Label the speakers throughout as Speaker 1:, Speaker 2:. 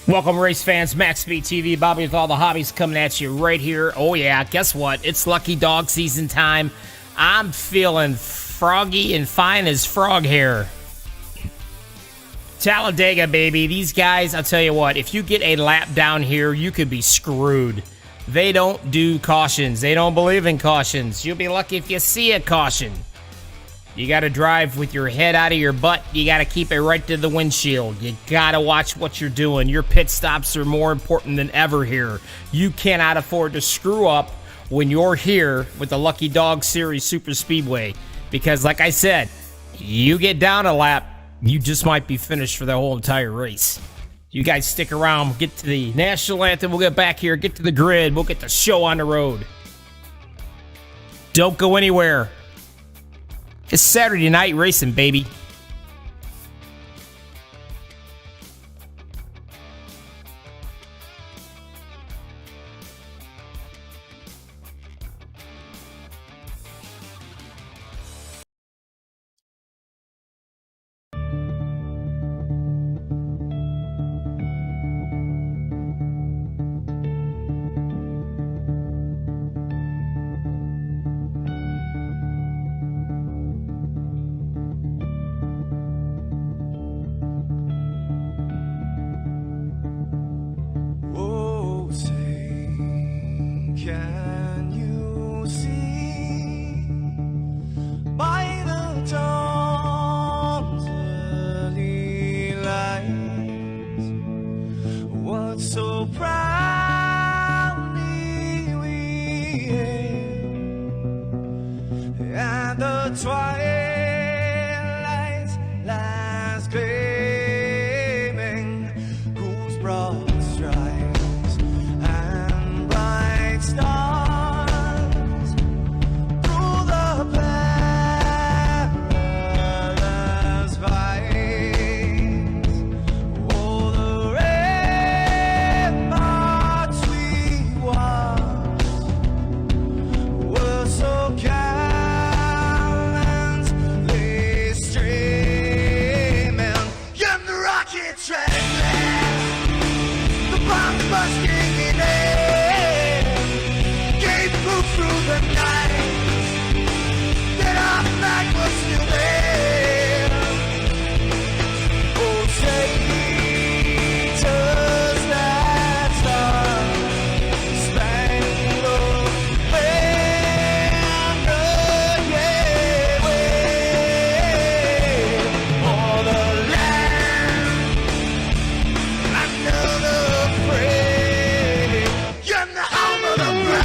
Speaker 1: Welcome, race fans. MaxspeedTV, Bobby with all the hobbies coming at you right here. Oh, yeah, guess what? It's lucky dog season time. I'm feeling froggy and fine as frog hair. Dega, baby. These guys, I'll tell you what, if you get a lap down here, you could be screwed. They don't do cautions. They don't believe in cautions. You'll be lucky if you see a caution. You got to drive with your head out of your butt. You got to keep it right to the windshield. You got to watch what you're doing. Your pit stops are more important than ever here. You cannot afford to screw up when you're here with the Lucky Dog Series Super Speedway. Because like I said, you get down a lap, you just might be finished for the whole entire race. You guys stick around. We'll get to the national anthem. We'll get back here, get to the grid. We'll get the show on the road. Don't go anywhere. It's Saturday night racing, baby.
Speaker 2: Can you see by the dawn's early light what so proudly we hailed at the twilight's last gleaming, whose broad stripes and bright stars through the perilous fights, oh, the ramparts we watched were so gallantly streaming, and the rocket track, the bomb busting in air, gave proof through the night that our flag was still there. Oh, say, does that star-spangled banner yet wave o'er the land under the fray, and the home of the brave?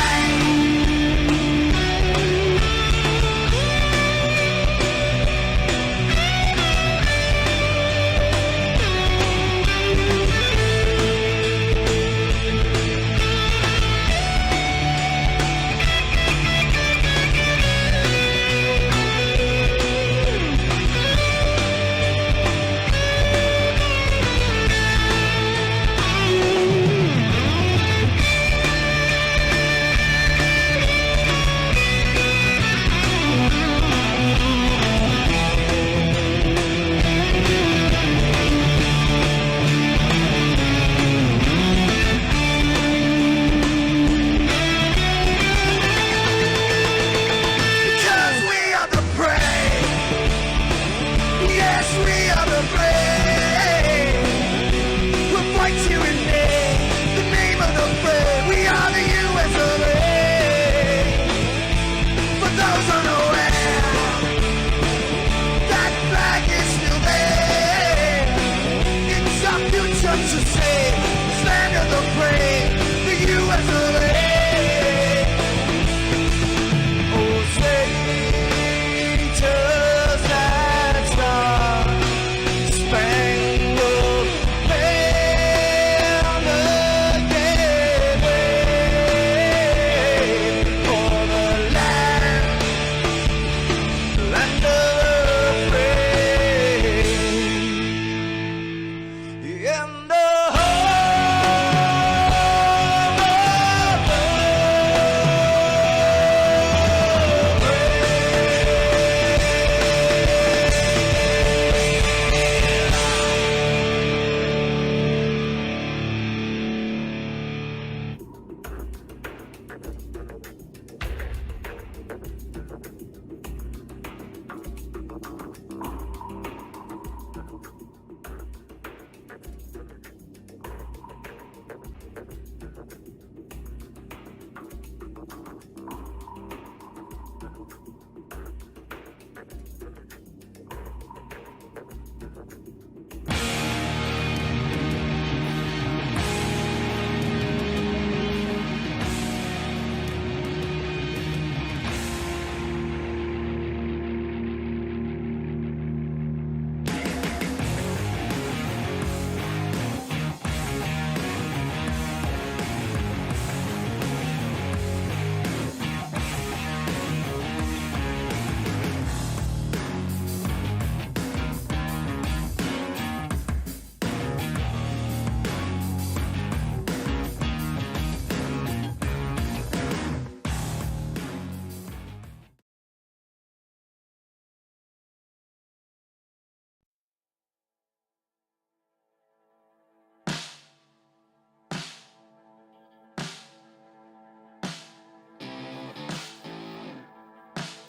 Speaker 2: Because we are the brave. Yes, we are the brave. We'll fight to invade the name of the brave. We are the US of A. For those unaware, that flag is still there. It's our future to save. Stand of the brave, the US of A. Oh, say, does that star-spangled banner yet wave o'er the land of the free, and the home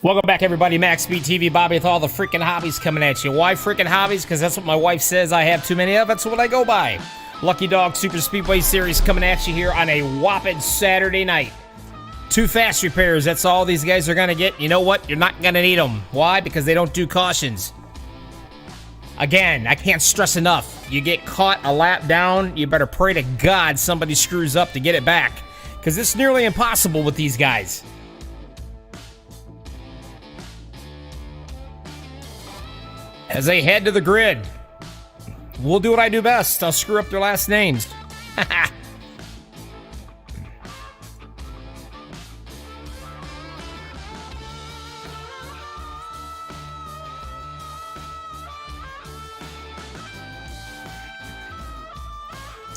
Speaker 1: Welcome back, everybody. MaxspeedTV, Bobby with all the freaking hobbies coming at you. Why freaking hobbies? Because that's what my wife says I have too many of. That's what I go by. Lucky Dog Super Speedway Series coming at you here on a whopping Saturday night. 2 fast repairs. That's all these guys are going to get. You know what? You're not going to need them. Why? Because they don't do cautions. Again, I can't stress enough. You get caught a lap down, you better pray to God somebody screws up to get it back. Because it's nearly impossible with these guys. As they head to the grid, we'll do what I do best. I'll screw up their last names.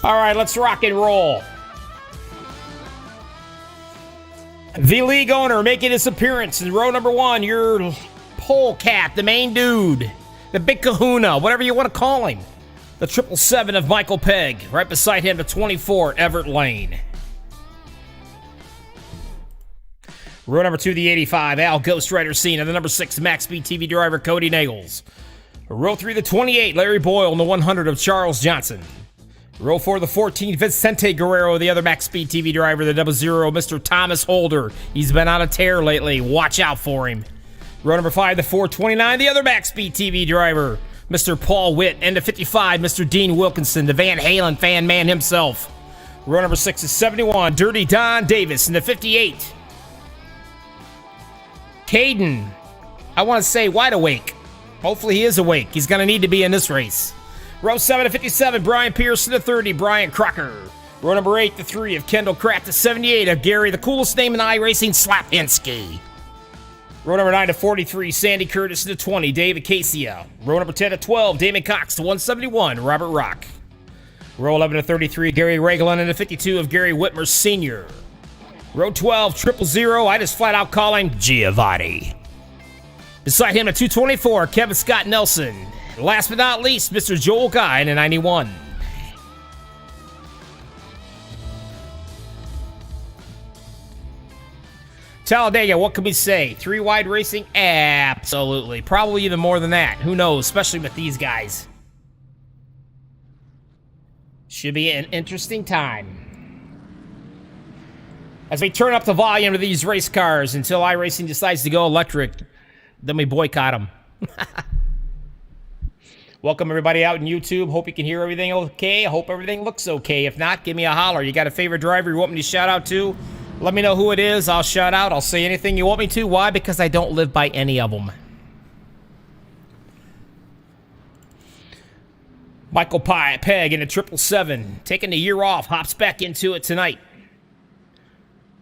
Speaker 1: All right, let's rock and roll. The league owner making his appearance in row number 1, your polecat, the main dude. The big kahuna, whatever you want to call him. The 777 of Michael Pegg. Right beside him, the 24, Everett Lane. Row number 2, the 85, Al Ghost Rider Cena. The number 6, MaxspeedTV driver, Cody Nagels. Row 3, the 28, Larry Boyle. And the 100 of Charles Johnson. Row 4, the 14, Vicente Guerrero, the other MaxspeedTV driver. The 00, Mr. Thomas Holder. He's been on a tear lately. Watch out for him. Row number 5, the 429, the other MaxspeedTV driver, Mr. Paul Witt. And the 55, Mr. Dean Wilkinson, the Van Halen fan man himself. Row number 6 is 71, Dirty Don Davis. And the 58, Caden, I want to say wide awake. Hopefully he is awake. He's going to need to be in this race. Row 7 to 57, Brian Pierce. And the 30, Brian Crocker. Row number 8, the 3 of Kendall Kraft. The 78 of Gary, the coolest name in iRacing, Slapinski. Row number 9 to 43, Sandy Curtis. The 20, David Casey. Row number 10 to 12, Damon Cox. The 171, Robert Rock. Row 11 to 33, Gary Raglan. And the 52 of Gary Whitmer Sr. Row 12, 000, I just flat out call him Giovanni. Beside him, the 224, Kevin Scott Nelson. Last but not least, Mr. Joel Guy in the 91. Talladega, what can we say? 3 wide racing? Absolutely. Probably even more than that. Who knows? Especially with these guys. Should be an interesting time. As we turn up the volume of these race cars until iRacing decides to go electric, then we boycott them. Welcome everybody out in YouTube. Hope you can hear everything okay. I hope everything looks okay. If not, give me a holler. You got a favorite driver you want me to shout out to? Let me know who it is. I'll shout out. I'll say anything you want me to. Why? Because I don't live by any of them. Michael Pegg in a 777. Taking the year off. Hops back into it tonight.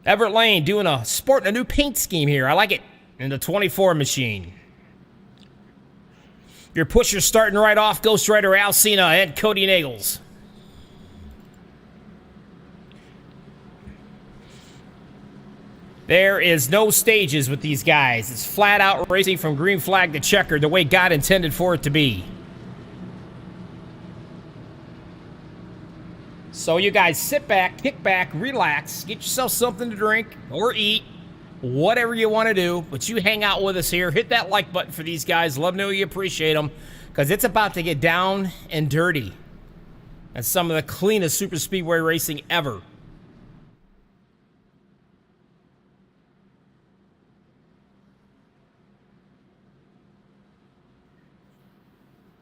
Speaker 1: Everett Lane sporting a new paint scheme here. I like it. In the 24 machine. Your pusher starting right off. Ghost Rider Al Cena and Cody Nagels. There is no stages with these guys. It's flat out racing from green flag to checker the way God intended for it to be. So you guys sit back, kick back, relax, get yourself something to drink or eat, whatever you want to do, but you hang out with us here. Hit that like button for these guys. Love to know you appreciate them because it's about to get down and dirty. And some of the cleanest super speedway racing ever.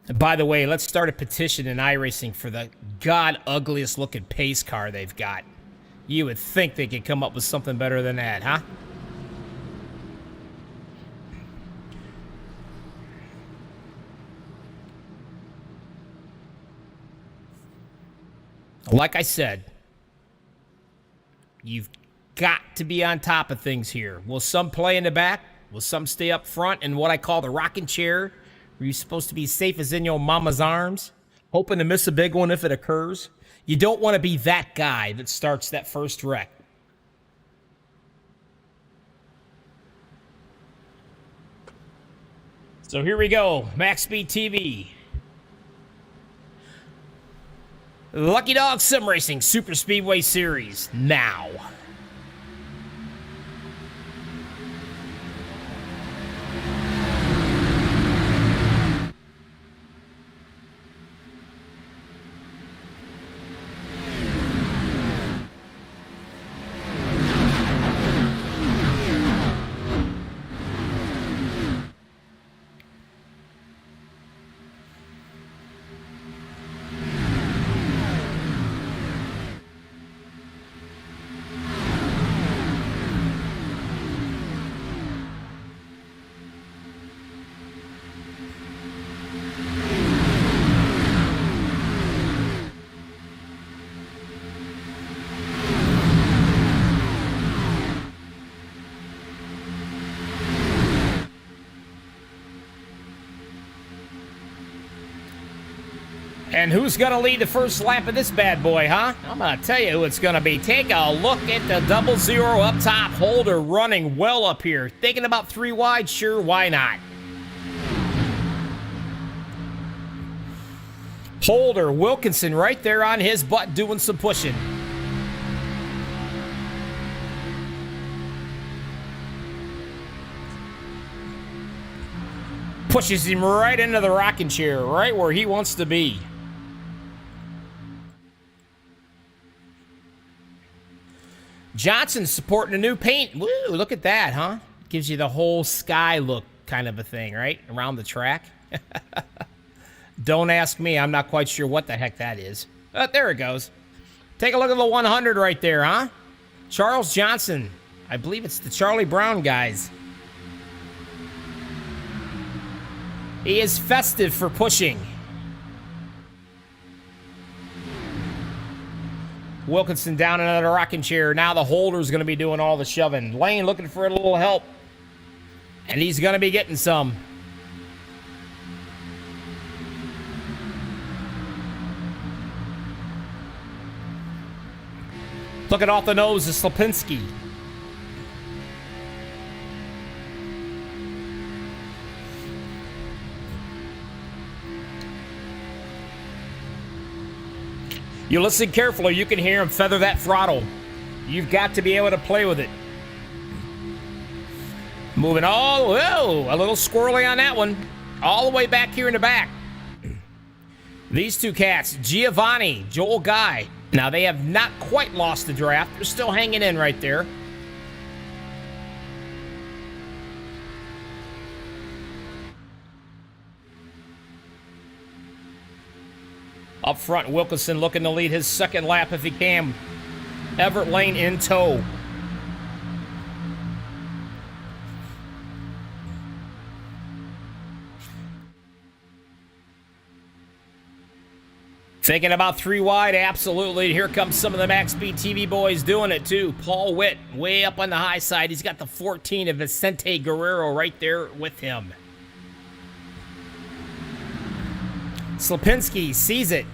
Speaker 1: And by the way, let's start a petition in iRacing for the god ugliest looking pace car they've got. You would think they could come up with something better than that, huh? Like I said, you've got to be on top of things here. Will some play in the back? Will some stay up front in what I call the rocking chair? Are you supposed to be safe as in your mama's arms, hoping to miss a big one if it occurs? You don't want to be that guy that starts that first wreck. So here we go, MaxspeedTV. Lucky Dog Sim Racing Super Speedway Series now. And who's going to lead the first lap of this bad boy, huh? I'm going to tell you who it's going to be. Take a look at the 00 up top. Holder running well up here. Thinking about 3 wide? Sure, why not? Holder, Wilkinson right there on his butt doing some pushing. Pushes him right into the rocking chair, right where he wants to be. Johnson supporting the new paint. Woo, look at that, huh? Gives you the whole sky look kind of a thing, right? Around the track. Don't ask me. I'm not quite sure what the heck that is. There it goes. Take a look at the 100 right there, huh? Charles Johnson. I believe it's the Charlie Brown guys. He is festive for pushing. Wilkinson down into the rocking chair. Now the holder's going to be doing all the shoving. Lane looking for a little help. And he's going to be getting some. Looking off the nose is Slapinski. You listen carefully, you can hear him feather that throttle. You've got to be able to play with it. Moving all, whoa, a little squirrely on that one. All the way back here in the back. These two cats, Giovanni, Joel Guy. Now they have not quite lost the draft. They're still hanging in right there. Up front, Wilkinson looking to lead his second lap if he can. Everett Lane in tow. Thinking about 3 wide, absolutely. Here comes some of the MaxspeedTV boys doing it too. Paul Witt, way up on the high side. He's got the 14 of Vicente Guerrero right there with him. Slapinski sees it,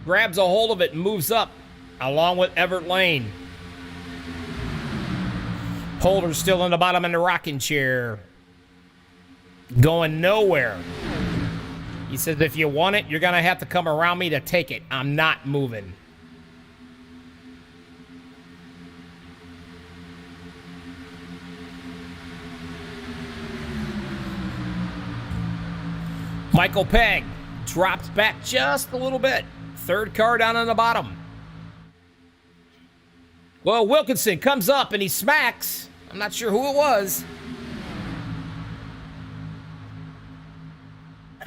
Speaker 1: grabs a hold of it, and moves up, along with Everett Lane. Holder's still in the bottom in the rocking chair. Going nowhere. He says, if you want it, you're going to have to come around me to take it. I'm not moving. Michael Pegg drops back just a little bit. Third car down on the bottom. Well, Wilkinson comes up and he smacks. I'm not sure who it was.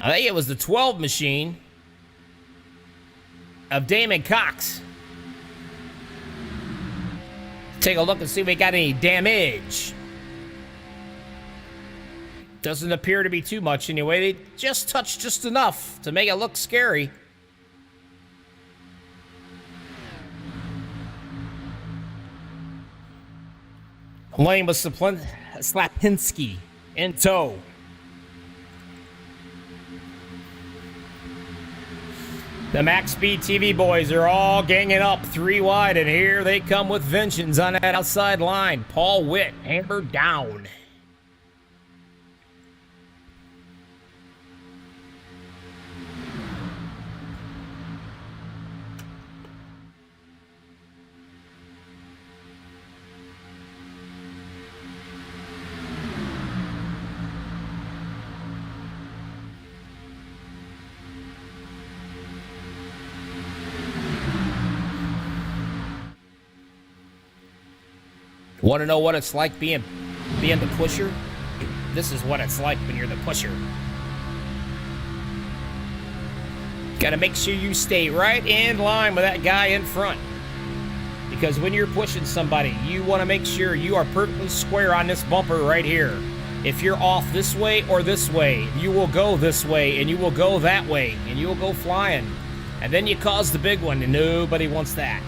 Speaker 1: I think it was the 12 machine of Damon Cox. Take a look and see if we got any damage. Doesn't appear to be too much anyway. They just touched just enough to make it look scary. Lane with Slapinski in tow. The MaxspeedTV boys are all ganging up 3 wide, and here they come with vengeance on that outside line. Paul Witt hammered down. Want to know what it's like being the pusher? This is what it's like when you're the pusher. Got to make sure you stay right in line with that guy in front. Because when you're pushing somebody, you want to make sure you are perfectly square on this bumper right here. If you're off this way or this way, you will go this way and you will go that way and you will go flying. And then you cause the big one, and nobody wants that.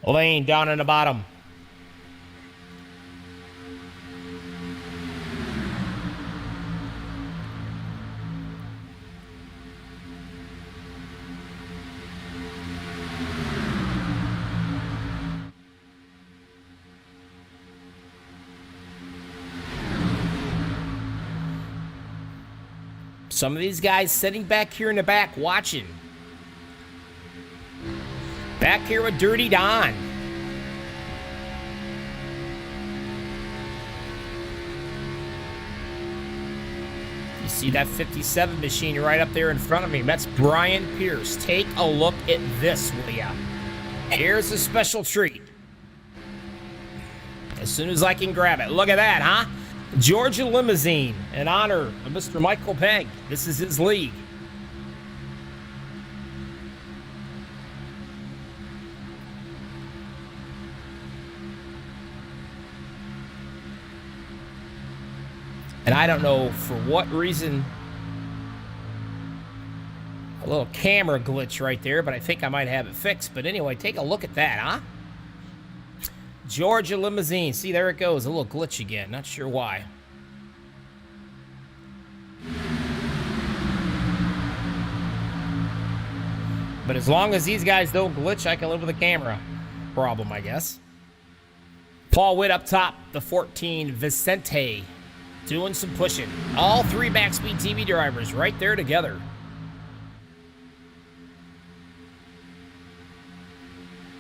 Speaker 1: Lane down in the bottom. Some of these guys sitting back here in the back watching. Back here with Dirty Don. You see that 57 machine right up there in front of me? That's Brian Pierce. Take a look at this, will ya? Here's a special treat. As soon as I can grab it. Look at that, huh? Georgia Limousine, in honor of Mr. Michael Pegg. This is his league. And I don't know for what reason, a little camera glitch right there, but I think I might have it fixed. But anyway, take a look at that, huh? Georgia Limousine. See, there it goes. A little glitch again. Not sure why. But as long as these guys don't glitch, I can live with a camera problem, I guess. Paul Witt up top, the 14 Vicente, doing some pushing. All three MaxspeedTV drivers right there together.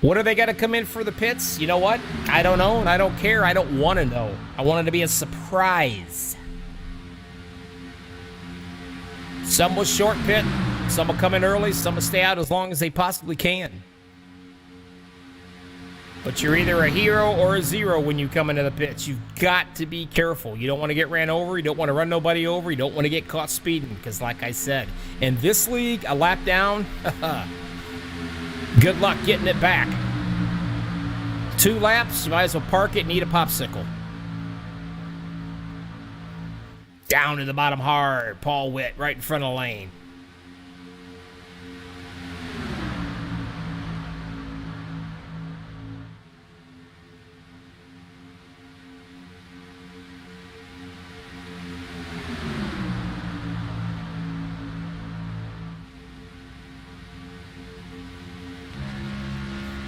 Speaker 1: What are they got to come in for the pits? You know what? I don't know, and I don't care. I don't want to know. I want it to be a surprise. Some will short pit. Some will come in early. Some will stay out as long as they possibly can. But you're either a hero or a zero when you come into the pits. You've got to be careful. You don't want to get ran over. You don't want to run nobody over. You don't want to get caught speeding. Because like I said, in this league, a lap down, good luck getting it back. 2 laps, you might as well park it and eat a popsicle. Down to the bottom hard. Paul Witt right in front of the lane.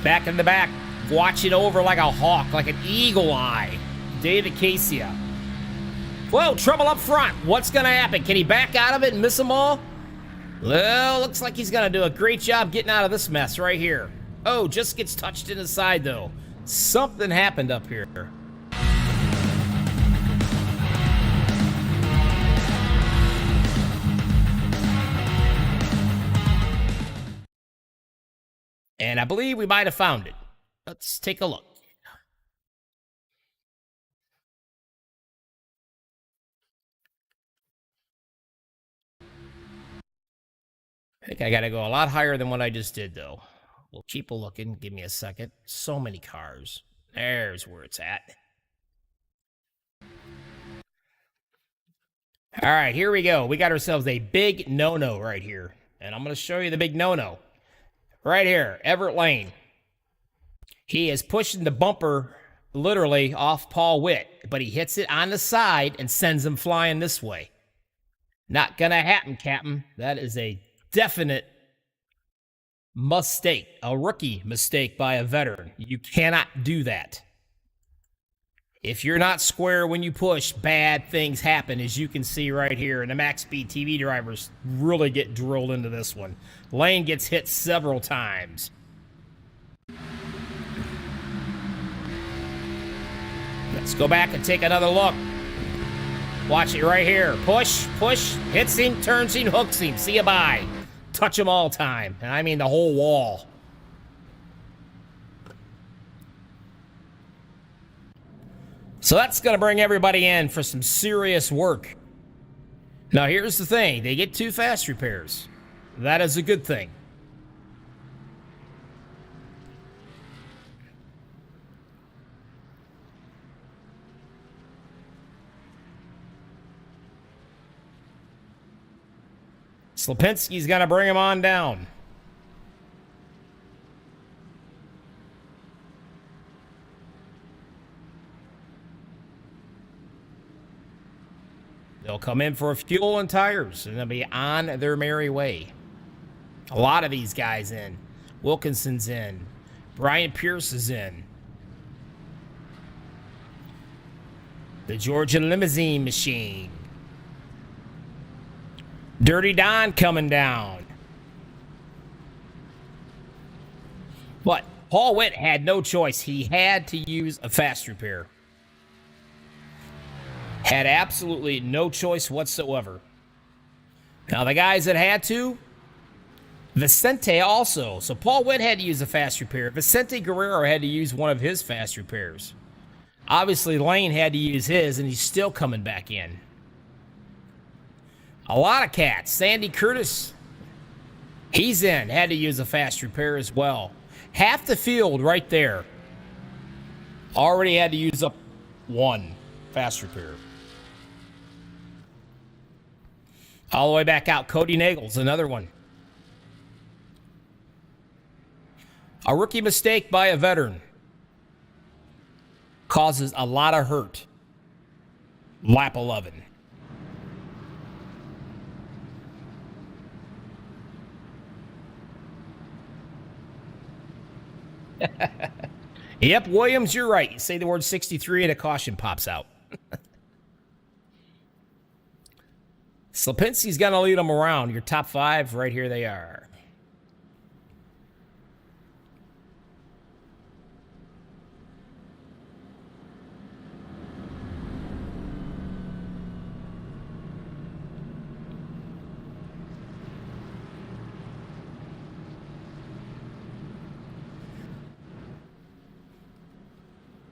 Speaker 1: Back in the back, watching over like a hawk, like an eagle eye. David Casia. Whoa, trouble up front. What's going to happen? Can he back out of it and miss them all? Well, looks like he's going to do a great job getting out of this mess right here. Oh, just gets touched in the side, though. Something happened up here. And I believe we might have found it. Let's take a look. I think I got to go a lot higher than what I just did, though. We'll keep a looking. Give me a second. So many cars. There's where it's at. All right, here we go. We got ourselves a big no-no right here. And I'm going to show you the big no-no. Right here, Everett Lane. He is pushing the bumper literally off Paul Witt, but he hits it on the side and sends him flying this way. Not going to happen, Captain. That is a definite mistake, a rookie mistake by a veteran. You cannot do that. If you're not square when you push, bad things happen, as you can see right here. And the MaxspeedTV drivers really get drilled into this one. Lane gets hit several times. Let's go back and take another look. Watch it right here. Push, push, hits him, turns him, hooks him. See you bye. Touch him all time. And I mean the whole wall. So that's going to bring everybody in for some serious work. Now, here's the thing. They get 2 fast repairs. That is a good thing. Slapinski's going to bring him on down. They'll come in for fuel and tires, and they'll be on their merry way. A lot of these guys in. Wilkinson's in. Brian Pierce is in. The Georgia Limousine Machine. Dirty Don coming down. But Paul Witt had no choice. He had to use a fast repair. Had absolutely no choice whatsoever. Now, the guys that had to, Vicente also. So Paul Witt had to use a fast repair. Vicente Guerrero had to use one of his fast repairs. Obviously, Lane had to use his, and he's still coming back in. A lot of cats. Sandy Curtis, he's in. Had to use a fast repair as well. Half the field right there already had to use up one fast repair. All the way back out, Cody Nagels, another one. A rookie mistake by a veteran causes a lot of hurt. Lap 11. Yep, Williams, you're right. You say the word 63 and a caution pops out. Slapinski's going to lead them around. Your top five, right here they are.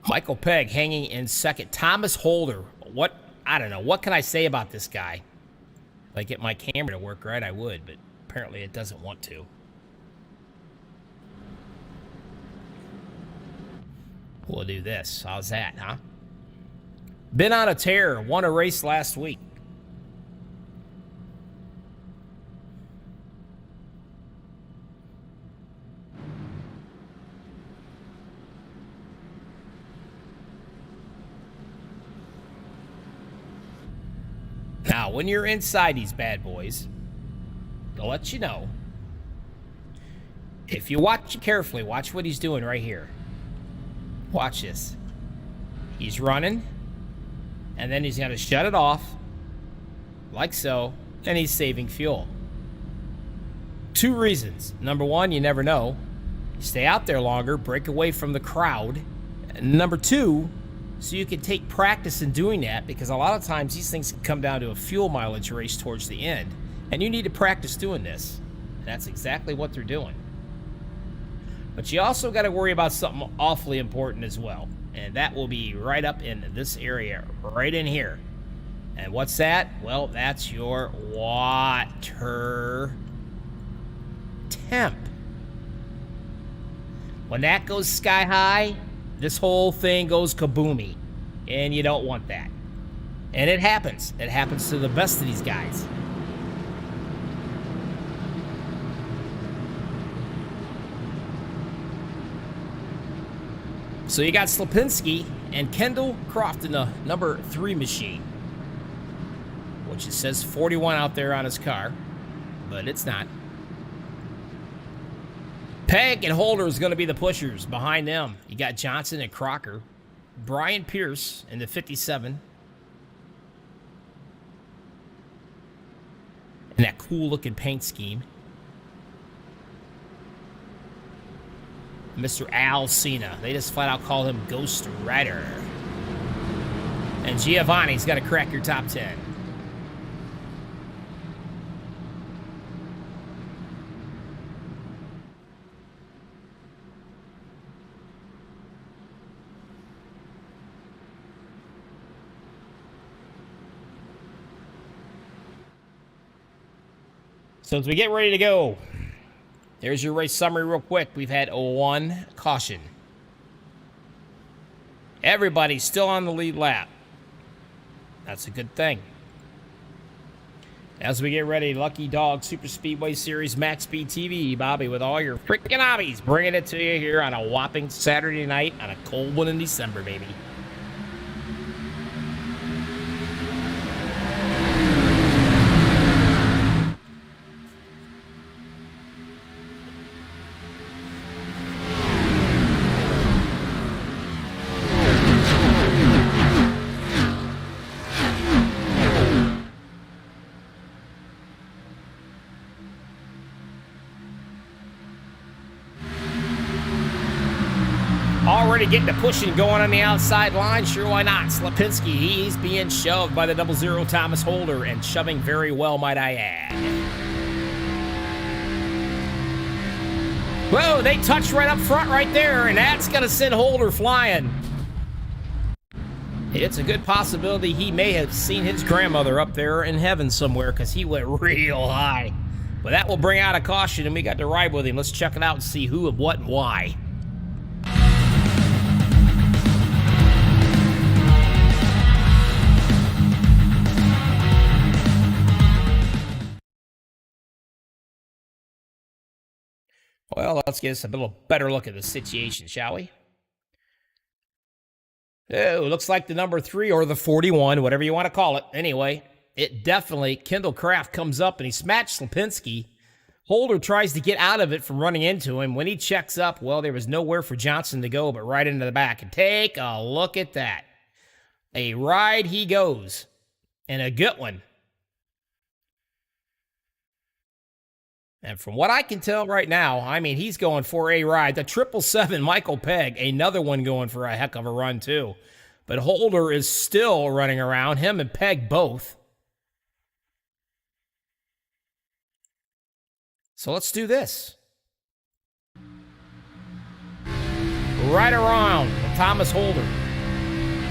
Speaker 1: Michael Pegg hanging in second. Thomas Holder. What? I don't know. What can I say about this guy? If I get my camera to work right, I would, but apparently it doesn't want to. We'll do this. How's that, huh? Been on a tear. Won a race last week. Now, when you're inside these bad boys, they'll let you know. If you watch it carefully, watch what he's doing right here. Watch this. He's running, and then he's going to shut it off, like so, and he's saving fuel. Two reasons. Number one, you never know. You stay out there longer, break away from the crowd. And number two, so you can take practice in doing that, because a lot of times these things can come down to a fuel mileage race towards the end. And you need to practice doing this. And that's exactly what they're doing. But you also got to worry about something awfully important as well. And that will be right up in this area, right in here. And what's that? Well, that's your water temp. When that goes sky high, this whole thing goes kaboomy, and you don't want that. And it happens. It happens to the best of these guys. So you got Slapinski and Kendall Croft in the number 3 machine, which it says 41 out there on his car, but it's not. Pegg and Holder is going to be the pushers. Behind them, you got Johnson and Crocker. Brian Pierce in the 57. And that cool-looking paint scheme. Mr. Al Cena. They just flat out call him Ghost Rider. And Giovanni's got to crack your top 10. So as we get ready to go, there's your race summary real quick. We've had 1 caution. Everybody's still on the lead lap. That's a good thing. As we get ready, Lucky Dog Super Speedway Series MaxspeedTV, Bobby, with all your freaking hobbies, bringing it to you here on a whopping Saturday night on a cold one in December, baby. already getting the pushing going on the outside line. Sure, why not? Slapinski, he's being shoved by the 00 Thomas Holder, and shoving very well, might I add. Whoa, they touched right up front right there, and that's going to send Holder flying. It's a good possibility he may have seen his grandmother up there in heaven somewhere, because he went real high. But that will bring out a caution, and we got to ride with him. Let's check it out and see who and what and why. Well, let's get us a little better look at the situation, shall we? Oh, looks like the number 3 or the 41, whatever you want to call it. Anyway, it definitely, Kendall Kraft comes up and he smashed Slapinski. Holder tries to get out of it from running into him. When he checks up, well, there was nowhere for Johnson to go but right into the back. And take a look at that. A ride he goes. And a good one. And from what I can tell right now, I mean, he's going for a ride. The 777 Michael Pegg, another one going for a heck of a run, too. But Holder is still running around, him and Pegg both. So let's do this. Right around with Thomas Holder.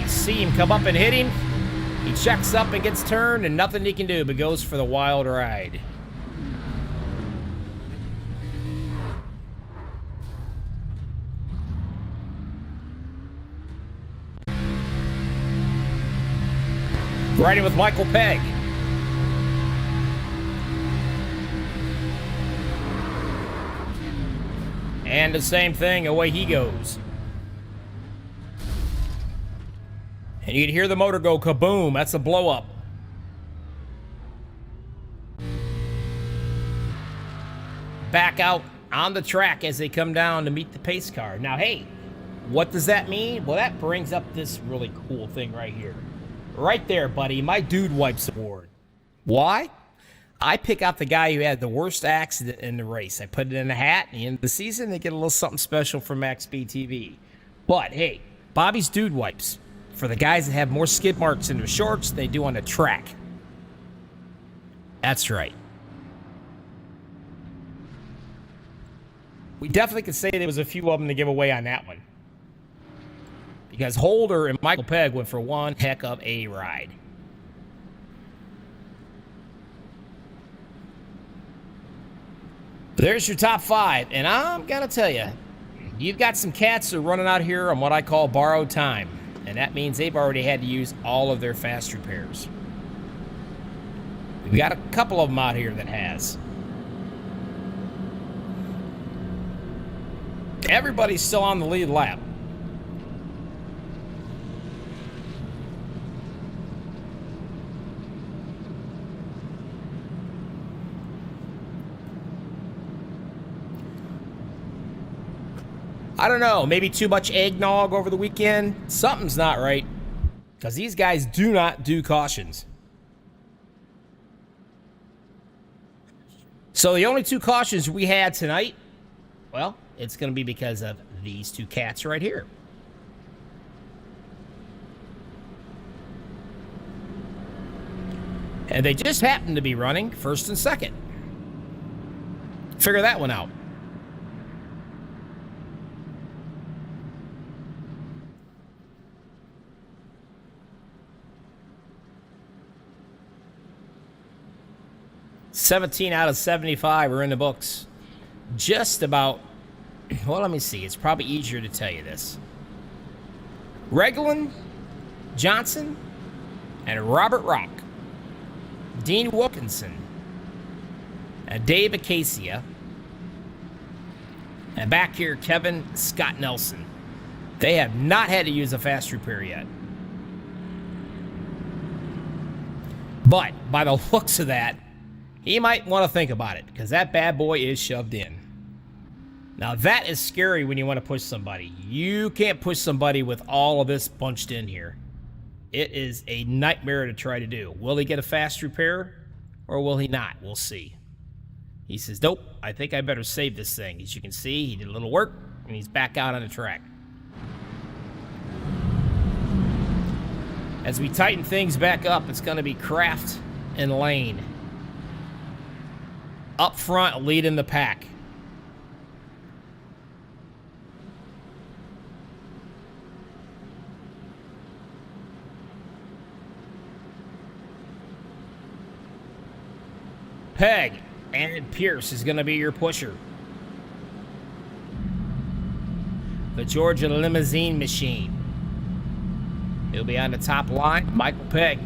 Speaker 1: You see him come up and hit him. He checks up and gets turned, and nothing he can do but goes for the wild ride. Riding with Michael Pegg. And the same thing, away he goes. And you can hear the motor go kaboom. That's a blow up. Back out on the track as they come down to meet the pace car. Now, hey, what does that mean? Well, that brings up this really cool thing right here. Right there, buddy, my Dude Wipes award. Why? I pick out the guy who had the worst accident in the race. I put it in a hat, and at the end of the season, they get a little something special from MaxspeedTV. But, hey, Bobby's Dude Wipes. For the guys that have more skid marks in their shorts than they do on the track. That's right. We definitely could say there was a few of them to give away on that one. Because Holder and Michael Pegg went for one heck of a ride. There's your top 5, and I'm gonna tell you, you've got some cats that are running out here on what I call borrowed time, and that means they've already had to use all of their fast repairs. We've got a couple of them out here that has. Everybody's still on the lead lap. I don't know, maybe too much eggnog over the weekend? Something's not right. Because these guys do not do cautions. So the only 2 cautions we had tonight, well, it's going to be because of these 2 cats right here. And they just happen to be running first and second. Figure that one out. $17 out of 75 are in the books. Just about, well, let me see. It's probably easier to tell you this. Reglan, Johnson, and Robert Rock. Dean Wilkinson. And Dave Acacia. And back here, Kevin Scott Nelson. They have not had to use a fast repair yet. But by the looks of that, he might want to think about it, because that bad boy is shoved in. Now, that is scary when you want to push somebody. You can't push somebody with all of this bunched in here. It is a nightmare to try to do. Will he get a fast repair, or will he not? We'll see. He says, nope, I think I better save this thing. As you can see, he did a little work, and he's back out on the track. As we tighten things back up, it's going to be Kraft and Lane. Up front, leading the pack. Peg and Pierce is going to be your pusher. The Georgia Limousine Machine. He'll be on the top line. Michael Peg,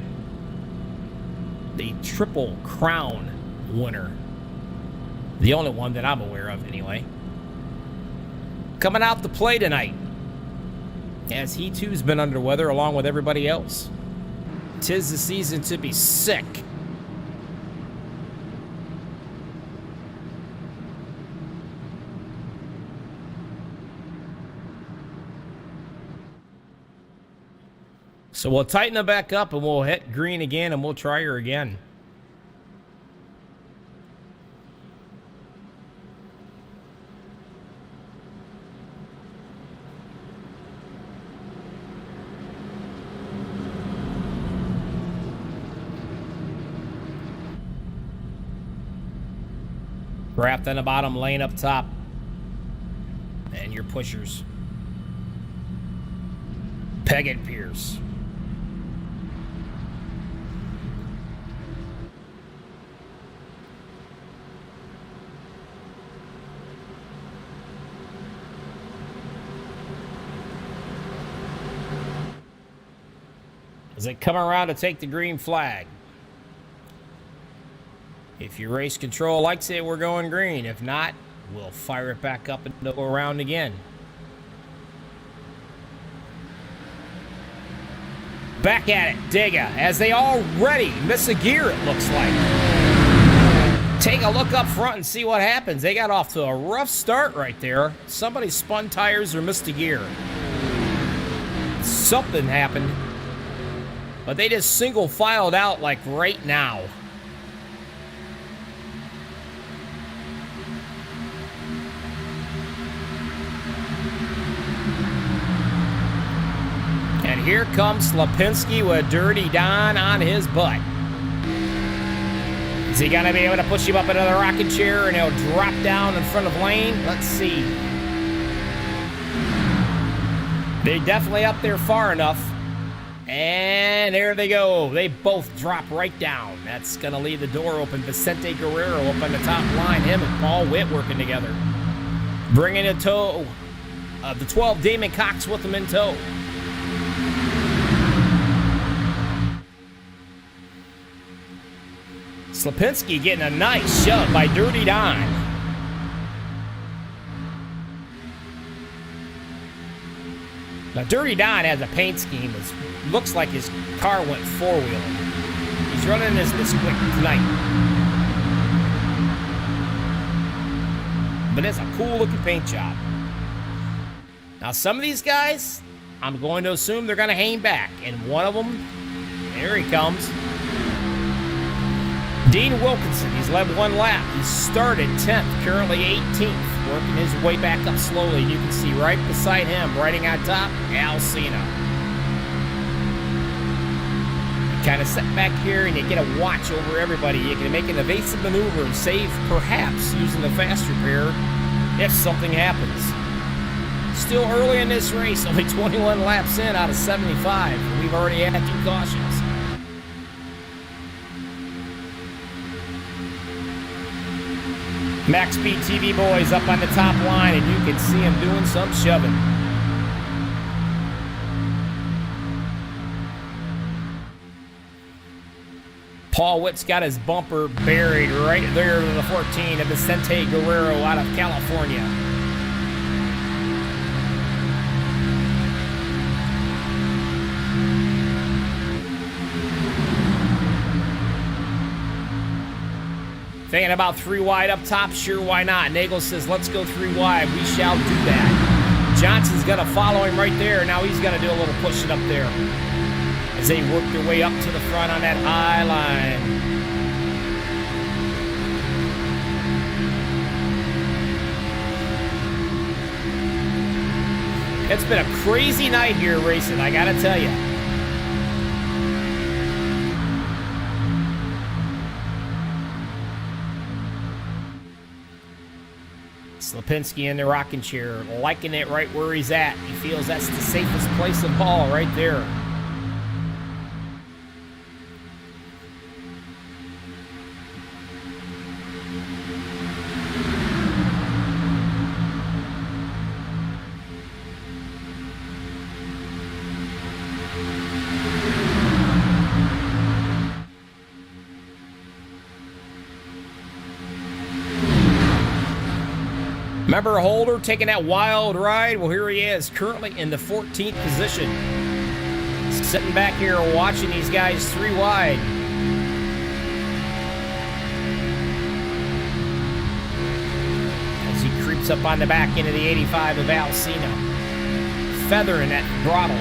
Speaker 1: the Triple Crown winner. The only one that I'm aware of, anyway. Coming out to play tonight, as he too's been under weather along with everybody else. 'Tis the season to be sick. So we'll tighten it back up and we'll hit green again and we'll try her again. Wrapped on the bottom, lane up top. And your pushers. Peg and Pierce. As they come around to take the green flag. If your race control likes it, we're going green. If not, we'll fire it back up and go around again. Back at it, Dega, as they already miss a gear, it looks like. Take a look up front and see what happens. They got off to a rough start right there. Somebody spun tires or missed a gear. Something happened. But they just single filed out like right now. And here comes Lipinski with Dirty Don on his butt. Is he going to be able to push him up into the rocking chair and he'll drop down in front of Lane? Let's see. They're definitely up there far enough. And there they go. They both drop right down. That's going to leave the door open. Vicente Guerrero up on the top line. Him and Paul Witt working together. Bringing in tow. The 12, Damon Cox with them in tow. Slapinski getting a nice shove by Dirty Don. Now, Dirty Don has a paint scheme that looks like his car went four-wheeling. He's running this quick tonight. But it's a cool-looking paint job. Now, some of these guys, I'm going to assume they're going to hang back. And one of them, there he comes. Dean Wilkinson, he's led one lap. He started 10th, currently 18th. Working his way back up slowly. You can see right beside him, riding on top, Al Cena. You kind of sit back here and you get a watch over everybody. You can make an evasive maneuver and save, perhaps, using the fast repair if something happens. Still early in this race, only 21 laps in out of 75. We've already had 2 cautions. MaxspeedTV boys up on the top line, and you can see him doing some shoving. Paul Witt's got his bumper buried right there in the 14 of Vicente Guerrero out of California. Thinking about 3 wide up top, sure, why not? Nagel says, let's go 3 wide. We shall do that. Johnson's going to follow him right there. Now he's going to do a little pushing up there as they work their way up to the front on that high line. It's been a crazy night here racing, I got to tell you. Slapinski in the rocking chair, liking it right where he's at. He feels that's the safest place of all right there. Remember Holder taking that wild ride? Well, here he is, currently in the 14th position. Sitting back here watching these guys 3 wide. As he creeps up on the back end of the 85 of Alcina. Feathering that throttle.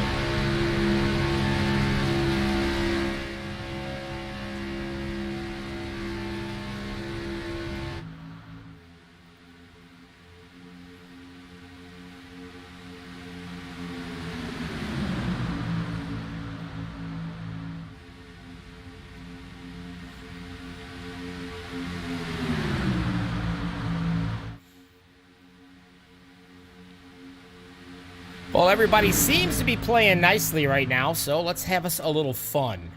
Speaker 1: Well, everybody seems to be playing nicely right now, so let's have us a little fun.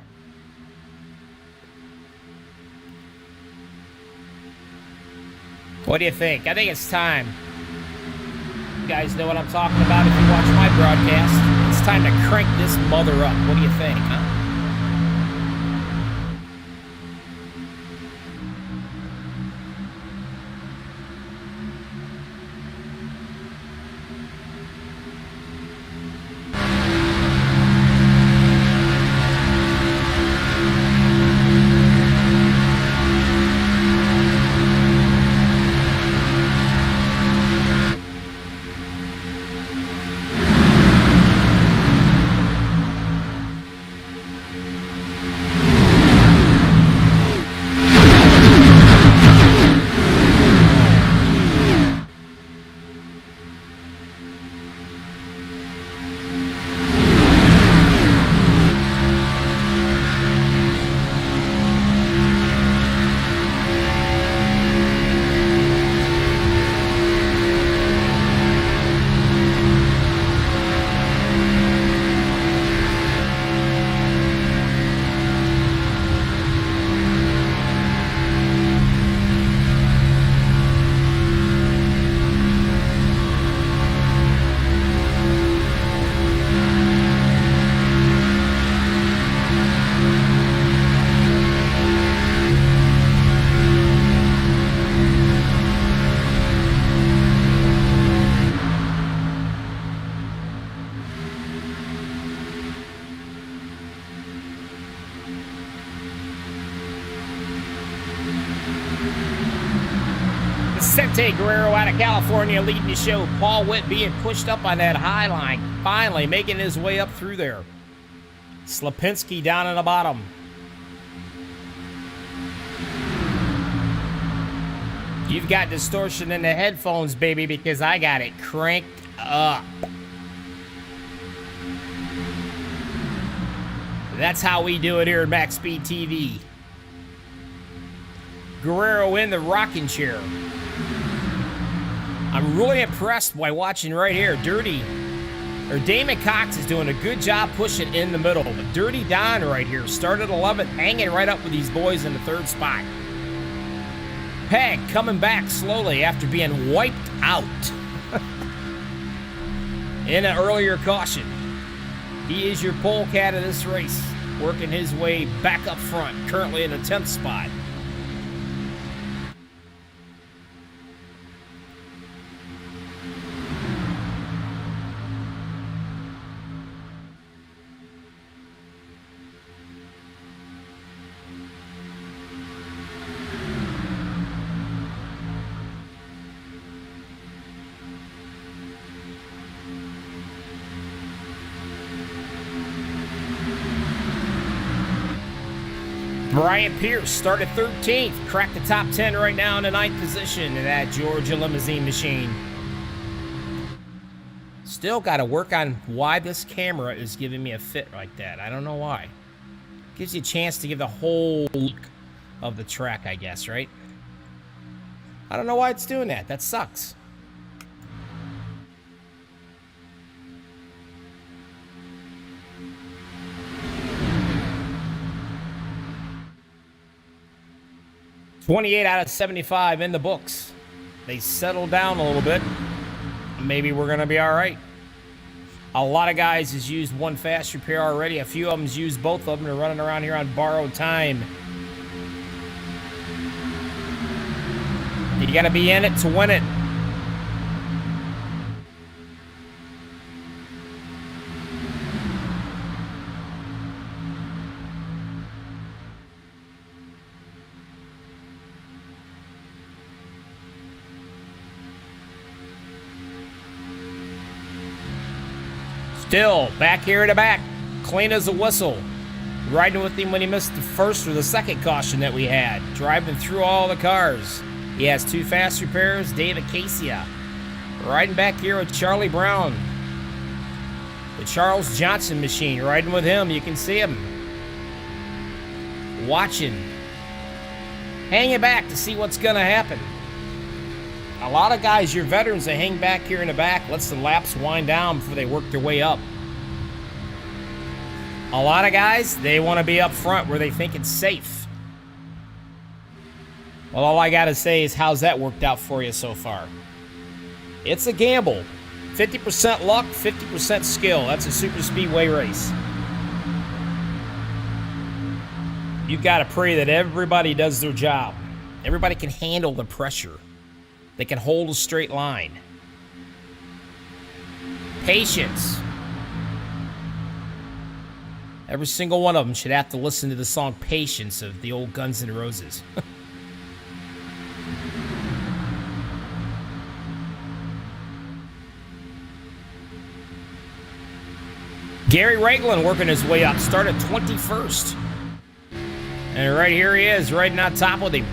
Speaker 1: What do you think? I think it's time. You guys know what I'm talking about if you watch my broadcast. It's time to crank this mother up. What do you think, huh? Vicente Guerrero out of California leading the show. Paul Witt being pushed up on that high line. Finally making his way up through there. Slapinski down in the bottom. You've got distortion in the headphones, baby, because I got it cranked up. That's how we do it here at MaxspeedTV. Guerrero in the rocking chair. I'm really impressed by watching right here. Damon Cox is doing a good job pushing in the middle. But Dirty Don right here started 11th, hanging right up with these boys in the 3rd spot. Peg coming back slowly after being wiped out in an earlier caution. He is your polecat of this race, working his way back up front, currently in the 10th spot. Brian Pierce started 13th, cracked the top 10 right now in the 9th position in that Georgia limousine machine. Still got to work on why this camera is giving me a fit like that. I don't know why. Gives you a chance to give the whole look of the track, I guess, right? I don't know why it's doing that. That sucks. 28 out of 75 in the books. They settled down a little bit. Maybe we're going to be all right. A lot of guys has used one fast repair already. A few of them's used both of them. They're running around here on borrowed time. You got to be in it to win it. Still, back here in the back, clean as a whistle. Riding with him when he missed the first or the second caution that we had. Driving through all the cars. He has 2 fast repairs, David Casey. Riding back here with Charlie Brown. The Charles Johnson machine, riding with him, you can see him. Watching. Hanging back to see what's gonna happen. A lot of guys, your veterans, they hang back here in the back, lets the laps wind down before they work their way up. A lot of guys, they want to be up front where they think it's safe. Well, all I got to say is, how's that worked out for you so far? It's a gamble. 50% luck, 50% skill. That's a super speedway race. You've got to pray that everybody does their job. Everybody can handle the pressure. They can hold a straight line. Patience. Every single one of them should have to listen to the song Patience of the old Guns N' Roses. Gary Ragland working his way up. Started 21st. And right here he is, riding on top with him.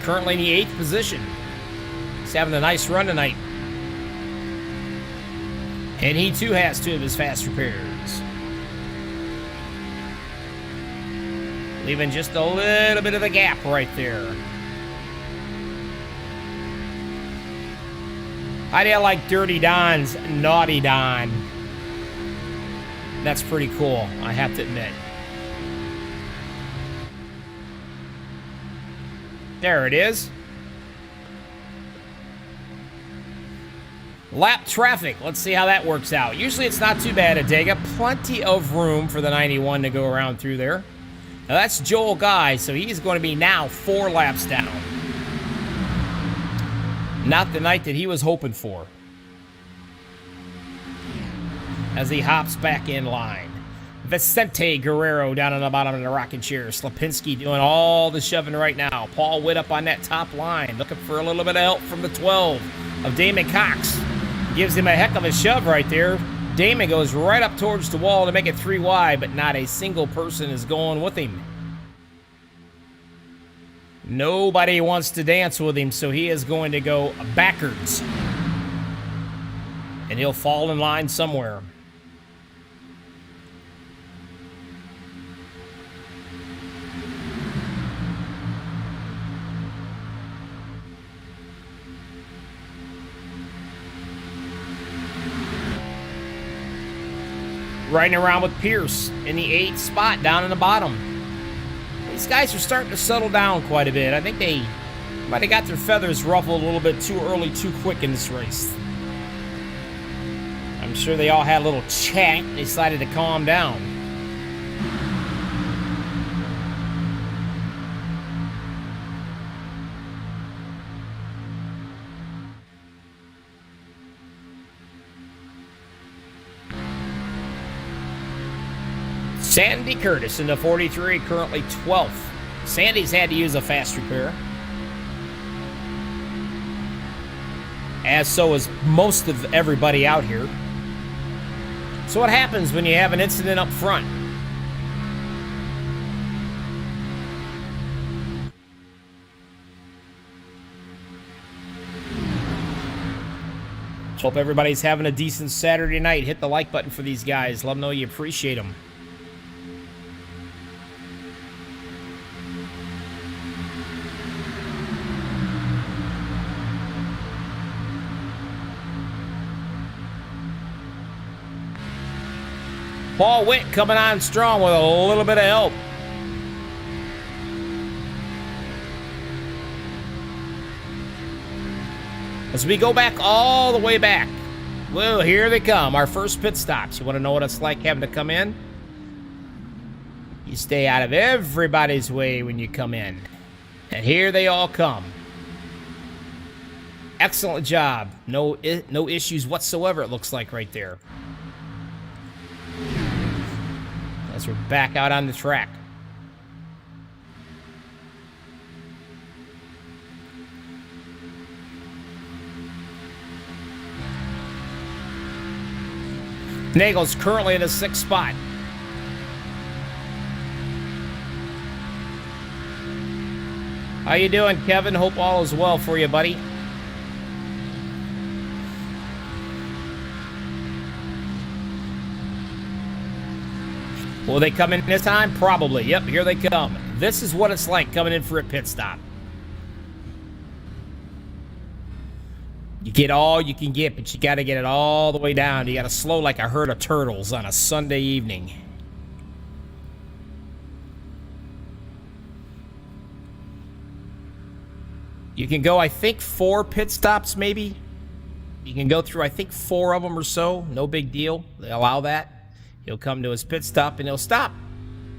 Speaker 1: Currently in the 8th position. He's having a nice run tonight. And he too has 2 of his fast repairs. Leaving just a little bit of a gap right there. How do you like Dirty Don's Naughty Don? That's pretty cool, I have to admit. There it is. Lap traffic. Let's see how that works out. Usually it's not too bad at Dega. Plenty of room for the 91 to go around through there. Now that's Joel Guy, so he's going to be now 4 laps down. Not the night that he was hoping for. As he hops back in line. Vicente Guerrero down on the bottom of the rocking chair. Slapinski doing all the shoving right now. Paul Witt up on that top line. Looking for a little bit of help from the 12 of Damon Cox. Gives him a heck of a shove right there. Damon goes right up towards the wall to make it 3 wide, but not a single person is going with him. Nobody wants to dance with him, so he is going to go backwards. And he'll fall in line somewhere. Riding around with Pierce in the 8th spot down in the bottom. These guys are starting to settle down quite a bit. I think they might have got their feathers ruffled a little bit too early, too quick in this race. I'm sure they all had a little chat and decided to calm down. Sandy Curtis in the 43, currently 12th. Sandy's had to use a fast repair. As so is most of everybody out here. So what happens when you have an incident up front? Hope everybody's having a decent Saturday night. Hit the like button for these guys. Let them know you appreciate them. Paul Witt coming on strong with a little bit of help. As we go back all the way back. Well, here they come, our first pit stops. You want to know what it's like having to come in? You stay out of everybody's way when you come in. And here they all come. Excellent job. No issues whatsoever, it looks like right there. As we're back out on the track. Nagel's currently in the 6th spot. How you doing, Kevin? Hope all is well for you, buddy. Will they come in this time? Probably. Yep, here they come. This is what it's like coming in for a pit stop. You get all you can get, but you got to get it all the way down. You got to slow like a herd of turtles on a Sunday evening. You can go, I think, 4 pit stops, maybe. You can go through, I think, 4 of them or so. No big deal. They allow that. He'll come to his pit stop, and he'll stop.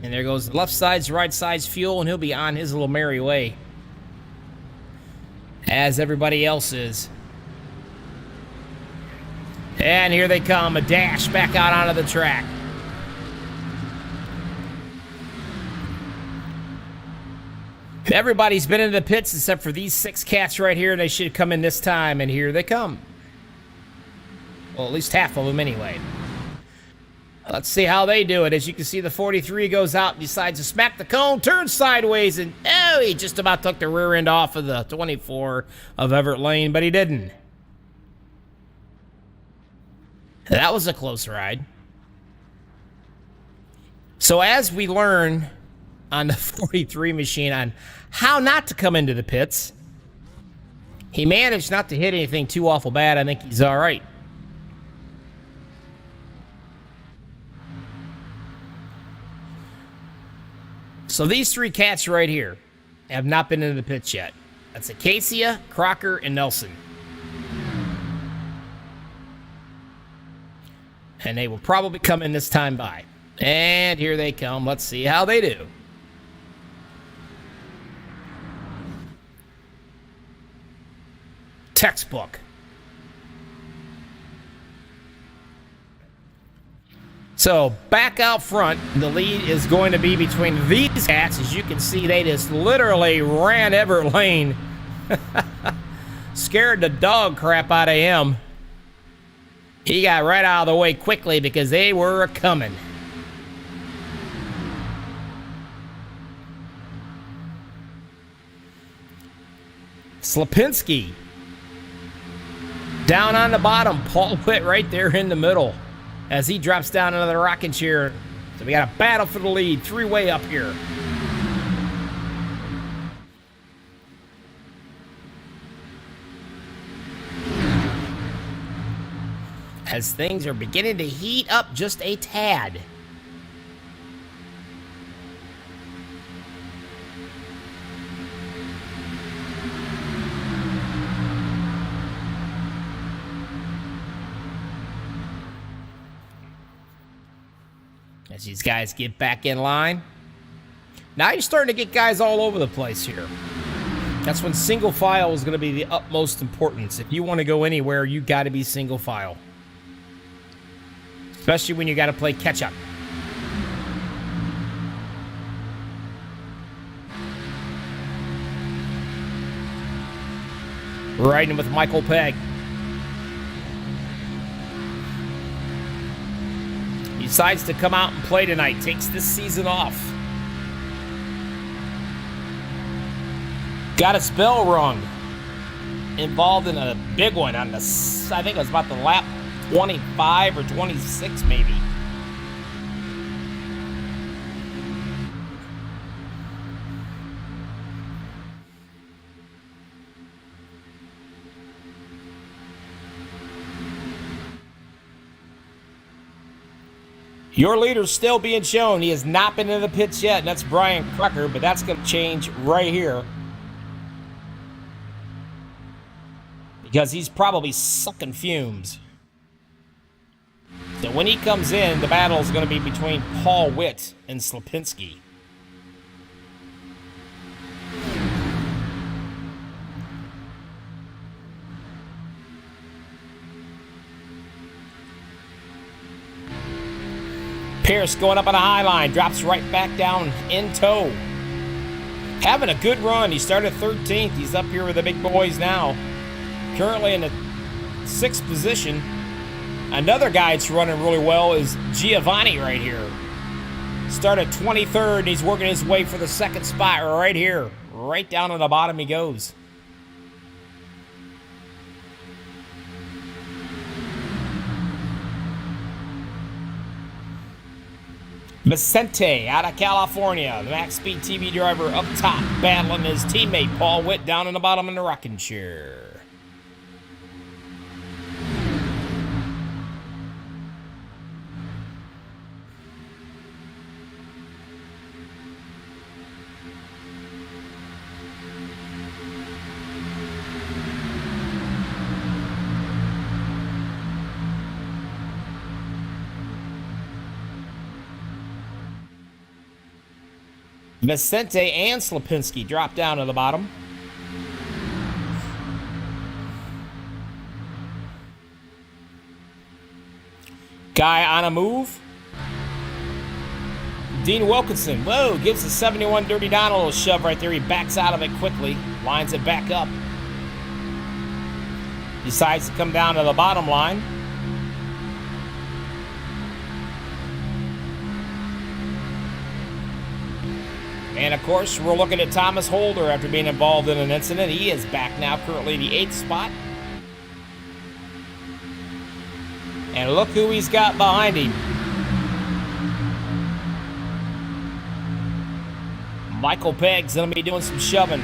Speaker 1: And there goes the left side's right side's fuel, and he'll be on his little merry way. As everybody else is. And here they come, a dash back out onto the track. Everybody's been in the pits except for these 6 cats right here. They should come in this time, and here they come. Well, at least half of them anyway. Let's see how they do it. As you can see, the 43 goes out and decides to smack the cone, turns sideways, and oh, he just about took the rear end off of the 24 of Everett Lane, but he didn't. That was a close ride. So as we learn on the 43 machine on how not to come into the pits, he managed not to hit anything too awful bad. I think he's all right. So these 3 cats right here have not been into the pits yet. That's Acacia, Crocker, and Nelson. And they will probably come in this time by. And here they come. Let's see how they do. Textbook. So back out front, the lead is going to be between these cats. As you can see, they just literally ran Everett Lane. Scared the dog crap out of him. He got right out of the way quickly because they were coming. Slapinski. Down on the bottom. Paul Witt right there in the middle as he drops down into the rocking chair. So we got a battle for the lead. 3-way up here. As things are beginning to heat up just a tad. As these guys get back in line. Now you're starting to get guys all over the place here. That's when single file is going to be the utmost importance. If you want to go anywhere, you got to be single file. Especially when you got to play catch up. Riding with Michael Pegg. He decides to come out and play tonight. Takes this season off. Got a spell wrong. Involved in a big one on the, I think it was about the lap 25 or 26 maybe. Your leader's still being shown. He has not been in the pits yet, and that's Brian Crocker, but that's going to change right here. because he's probably sucking fumes. So when he comes in, the battle is going to be between Paul Witt and Slipinski. Pierce going up on a high line, drops right back down in tow. Having a good run. He started 13th. He's up here with the big boys now. Currently in the 6th position. Another guy that's running really well is Giovanni right here. Started 23rd, and he's working his way for the 2nd spot right here. Right down on the bottom he goes. Vicente out of California, the MaxspeedTV driver up top, battling his teammate Paul Witt down in the bottom in the rocking chair. Vicente and Slipinski drop down to the bottom. Guy on a move. Dean Wilkinson, whoa, gives the 71 Dirty Don a little shove right there. He backs out of it quickly, lines it back up. Decides to come down to the bottom line. And, of course, we're looking at Thomas Holder after being involved in an incident. He is back now, currently the 8th spot. And look who he's got behind him. Michael Pegg's going to be doing some shoving.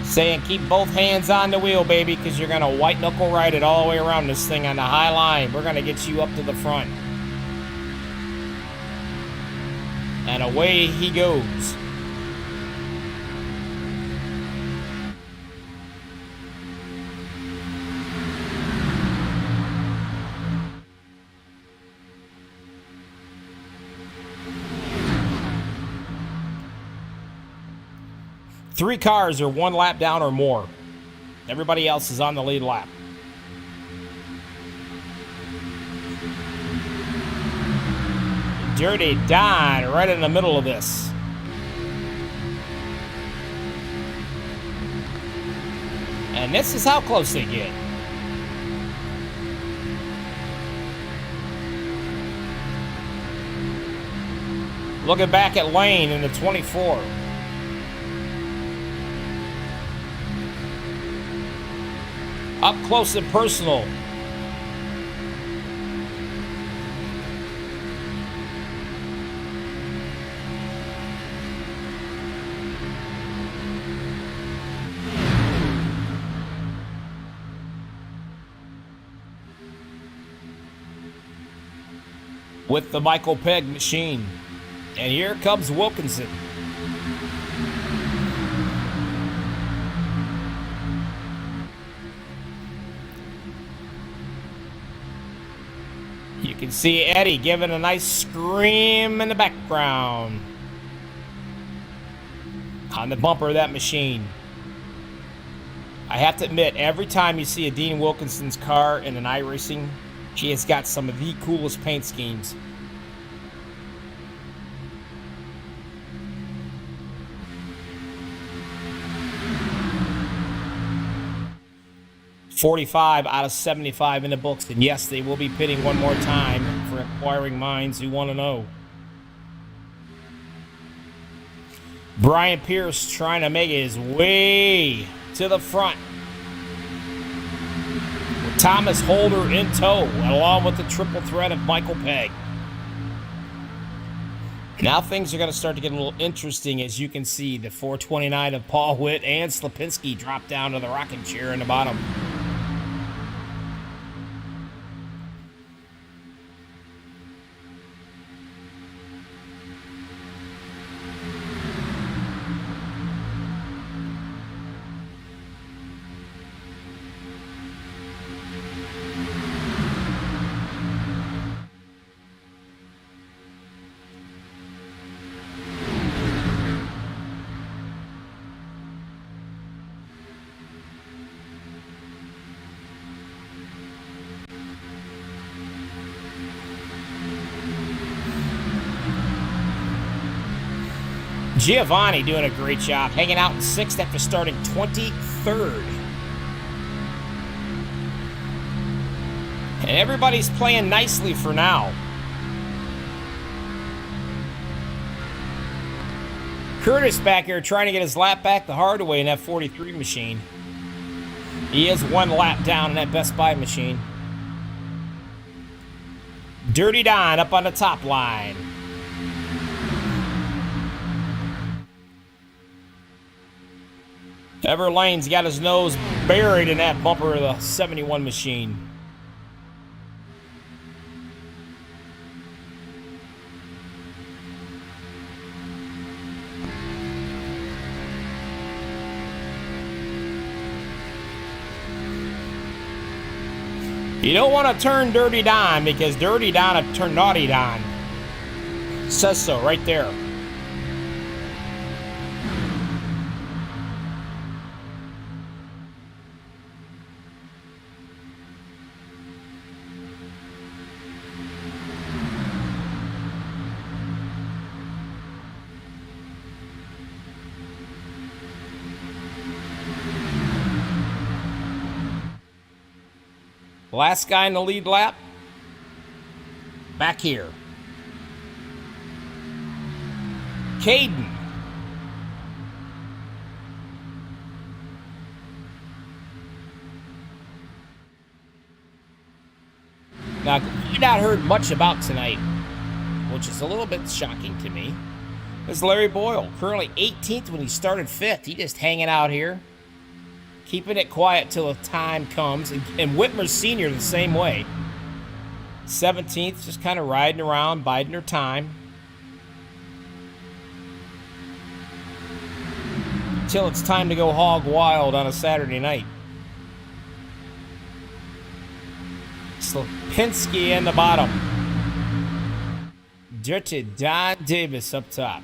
Speaker 1: Saying keep both hands on the wheel, baby, because you're going to white knuckle ride it all the way around this thing on the high line. We're going to get you up to the front. And away he goes. Three cars are one lap down or more. Everybody else is on the lead lap. Dirty Don right in the middle of this. And this is how close they get. Looking back at Lane in the 24. Up close and personal. With the Michael Pegg machine. And here comes Wilkinson. You can see Eddie giving a nice scream in the background on the bumper of that machine. I have to admit, every time you see a Dean Wilkinson's car in an iRacing, she has got some of the coolest paint schemes. .45 out of 75 in the books, and yes, they will be pitting one more time for inquiring minds who want to know. Brian Pierce trying to make his way to the front. With Thomas Holder in tow, along with the triple threat of Michael Pegg. Now things are going to start to get a little interesting. As you can see, the 429 of Paul Witt and Slipinski drop down to the rocking chair in the bottom. Giovanni doing a great job, hanging out in 6th after starting 23rd. And everybody's playing nicely for now. Curtis back here trying to get his lap back the hard way in that 43 machine. He is 1 lap down in that Best Buy machine. Dirty Don up on the top line. Everlane's got his nose buried in that bumper of the 71 machine. You don't want to turn Dirty Don because Dirty Don will turn Naughty Don. Says so right there. Last guy in the lead lap, back here. Caden. Now, you've not heard much about tonight, which is a little bit shocking to me. This is Larry Boyle, currently 18th when he started 5th. He just hanging out here. Keeping it quiet till the time comes. And Whitmer Sr. the same way. 17th, just kind of riding around, biding her time. Till it's time to go hog wild on a Saturday night. Slapinski in the bottom. Dirty Don Davis up top.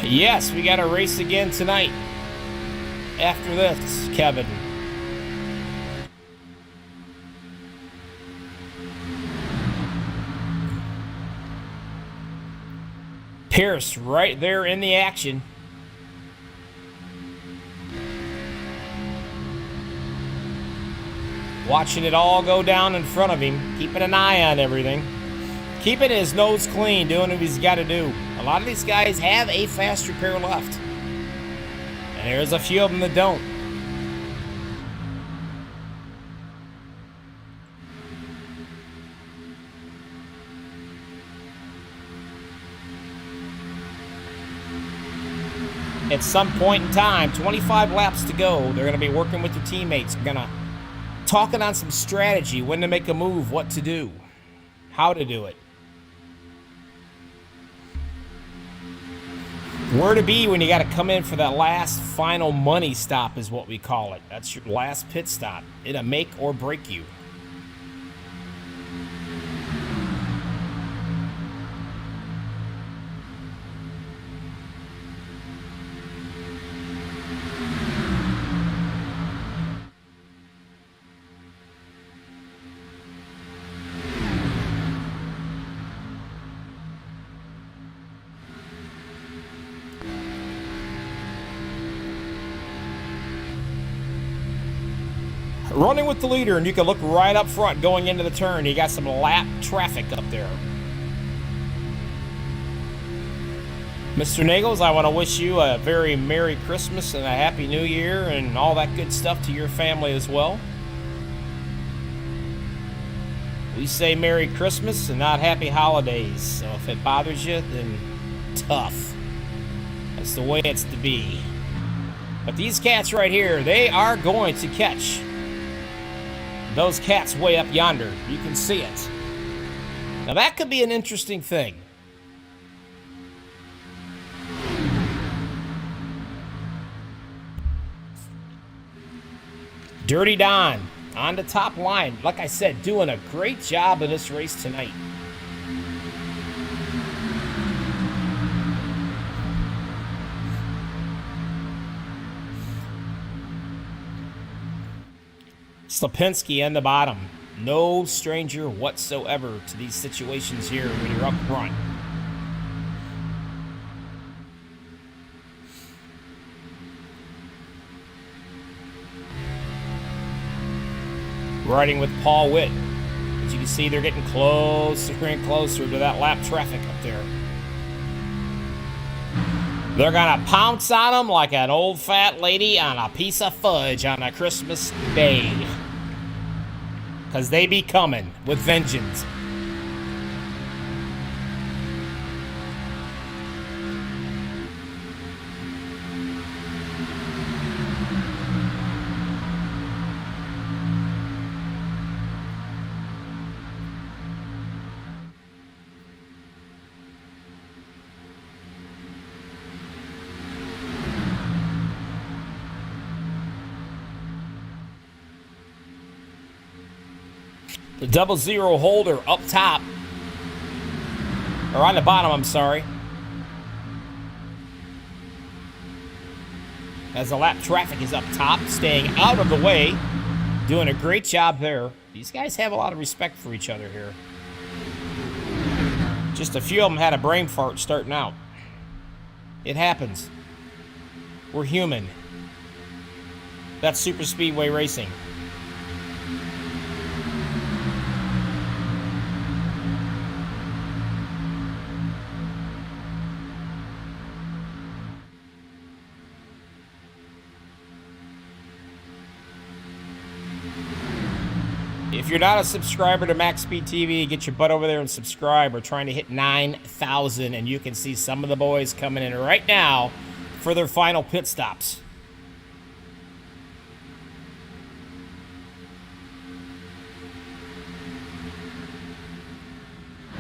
Speaker 1: Yes, we got a race again tonight. After this, Kevin. Pierce right there in the action. Watching it all go down in front of him, keeping an eye on everything. Keeping his nose clean, doing what he's got to do. A lot of these guys have a fast repair left. And there's a few of them that don't. At some point in time, 25 laps to go, they're going to be working with their teammates. They're going to talking on some strategy, when to make a move, what to do, how to do it. Where to be when you got to come in for that last final money stop is what we call it. That's your last pit stop. It'll make or break you. Running with the leader, and you can look right up front going into the turn. You got some lap traffic up there. Mr. Nagels, I want to wish you a very Merry Christmas and a Happy New Year and all that good stuff to your family as well. We say Merry Christmas and not Happy Holidays, so if it bothers you, then tough. That's the way it's to be. But these cats right here, they are going to catch those cats way up yonder. You can see it. Now that could be an interesting thing. Dirty Don on the top line. Like I said, doing a great job in this race tonight. Slapinski in the bottom. No stranger whatsoever to these situations here when you're up front. Riding with Paul Witt. As you can see, they're getting closer and closer to that lap traffic up there. They're gonna pounce on them like an old fat lady on a piece of fudge on a Christmas day. Because they be coming with vengeance. The 00 holder up top. Or on the bottom, I'm sorry. As the lap traffic is up top, staying out of the way. Doing a great job there. These guys have a lot of respect for each other here. Just a few of them had a brain fart starting out. It happens. We're human. That's super speedway racing. If you're not a subscriber to MaxspeedTV, get your butt over there and subscribe. We're trying to hit 9,000, and you can see some of the boys coming in right now for their final pit stops.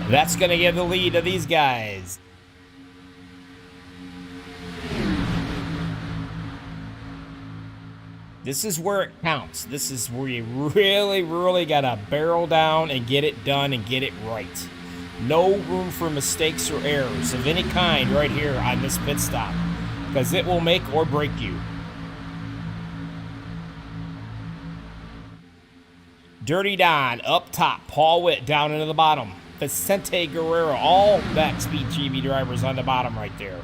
Speaker 1: That's going to give the lead to these guys. This is where it counts. This is where you really got to barrel down and get it done and get it right. No room for mistakes or errors of any kind right here on this pit stop, because it will make or break you. Dirty Don up top. Paul Witt down into the bottom. Vicente Guerrero. All MaxspeedTV drivers on the bottom right there.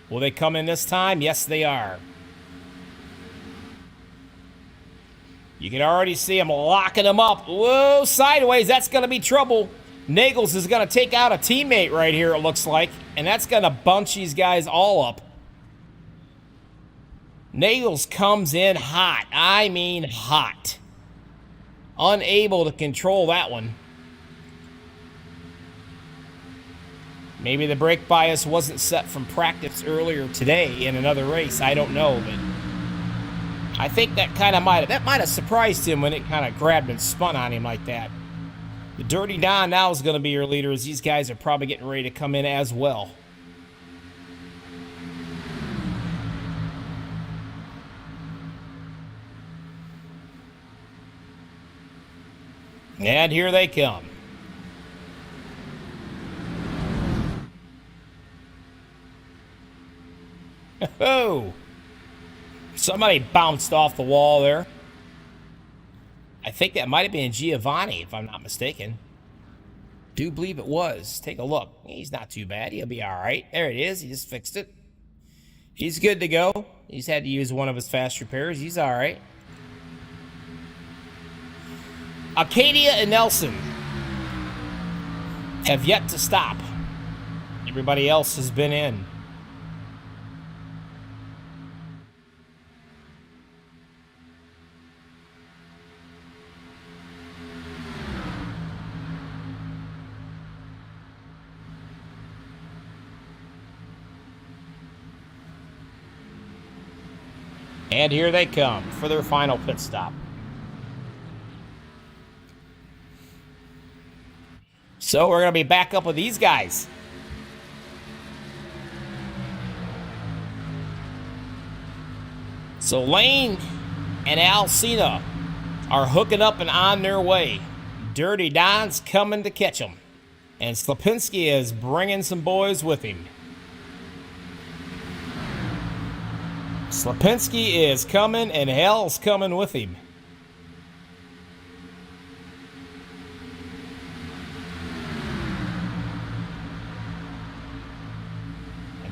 Speaker 1: Will they come in this time? Yes, they are. You can already see him locking him up. Whoa, sideways. That's going to be trouble. Nagels is going to take out a teammate right here, it looks like. And that's going to bunch these guys all up. Nagels comes in hot. I mean hot. Unable to control that one. Maybe the brake bias wasn't set from practice earlier today in another race. I don't know, but I think that might have surprised him when it kind of grabbed and spun on him like that. The Dirty Don now is going to be your leader, as these guys are probably getting ready to come in as well. And here they come. Oh! Somebody bounced off the wall there. I think that might have been Giovanni, if I'm not mistaken. Do believe it was. Take a look. He's not too bad. He'll be all right. There it is. He just fixed it. He's good to go. He's had to use one of his fast repairs. He's all right. Acadia and Nelson have yet to stop. Everybody else has been in. And here they come for their final pit stop. So we're going to be back up with these guys. So Lane and Alcina are hooking up and on their way. Dirty Don's coming to catch them. And Slapinski is bringing some boys with him. Slapinski is coming, and hell's coming with him.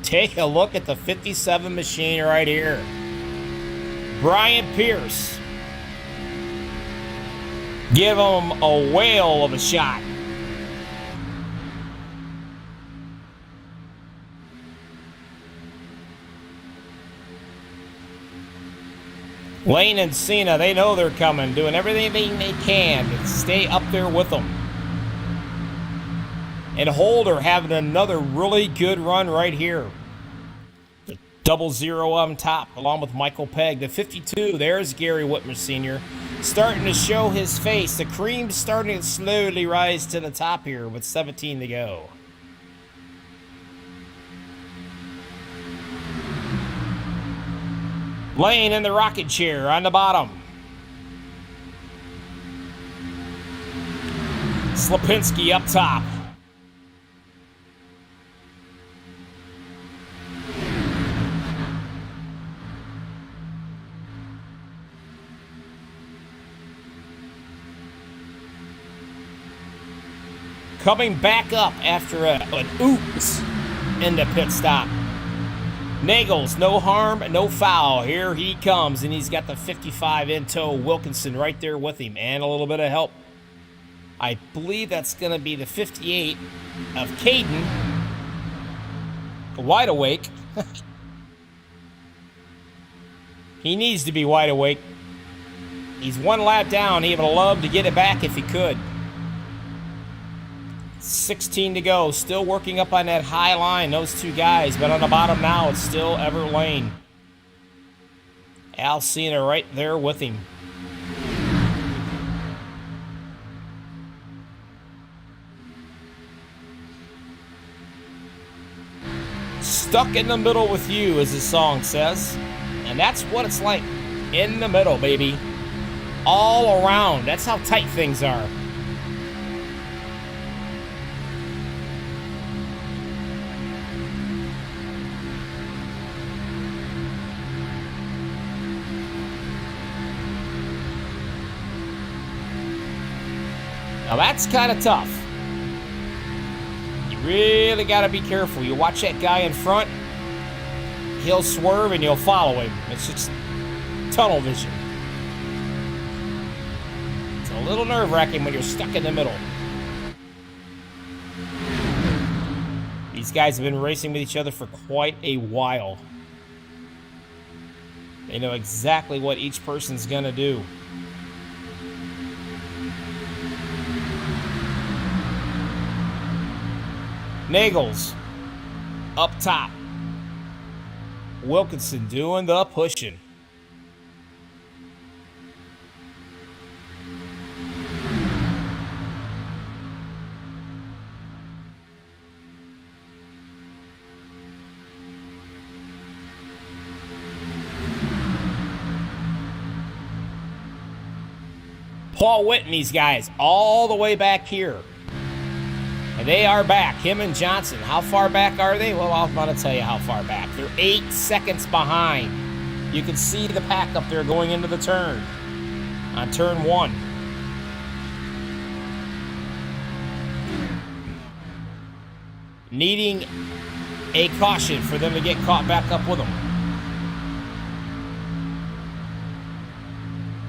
Speaker 1: Take a look at the 57 machine right here. Brian Pierce. Give him a whale of a shot. Lane and Cena, they know they're coming, doing everything they can to stay up there with them. And Holder having another really good run right here. The 00 on top, along with Michael Pegg. The 52, there's Gary Whitmer Sr. starting to show his face. The cream's starting to slowly rise to the top here with 17 to go. Lane in the rocket chair on the bottom. Slapinski up top. Coming back up after an oops in the pit stop. Nagels, no harm, no foul. Here he comes, and he's got the 55 in tow. Wilkinson right there with him, and a little bit of help. I believe that's going to be the 58 of Caden. Wide awake. He needs to be wide awake. He's one lap down. He would love to get it back if he could. 16 to go, still working up on that high line, those two guys, but on the bottom now, it's still Ever Lane. Al Cena right there with him. Stuck in the middle with you, as the song says. And that's what it's like, in the middle, baby. All around, that's how tight things are. Now that's kind of tough. You really got to be careful. You watch that guy in front, he'll swerve and you'll follow him. It's just tunnel vision. It's a little nerve-wracking when you're stuck in the middle. These guys have been racing with each other for quite a while. They know exactly what each person's going to do. Nagels up top. Wilkinson doing the pushing. Paul Whitney's guys all the way back here. And they are back, him and Johnson. How far back are they? Well, I'm going to tell you how far back. They're 8 seconds behind. You can see the pack up there going into the turn. On turn 1. Needing a caution for them to get caught back up with them.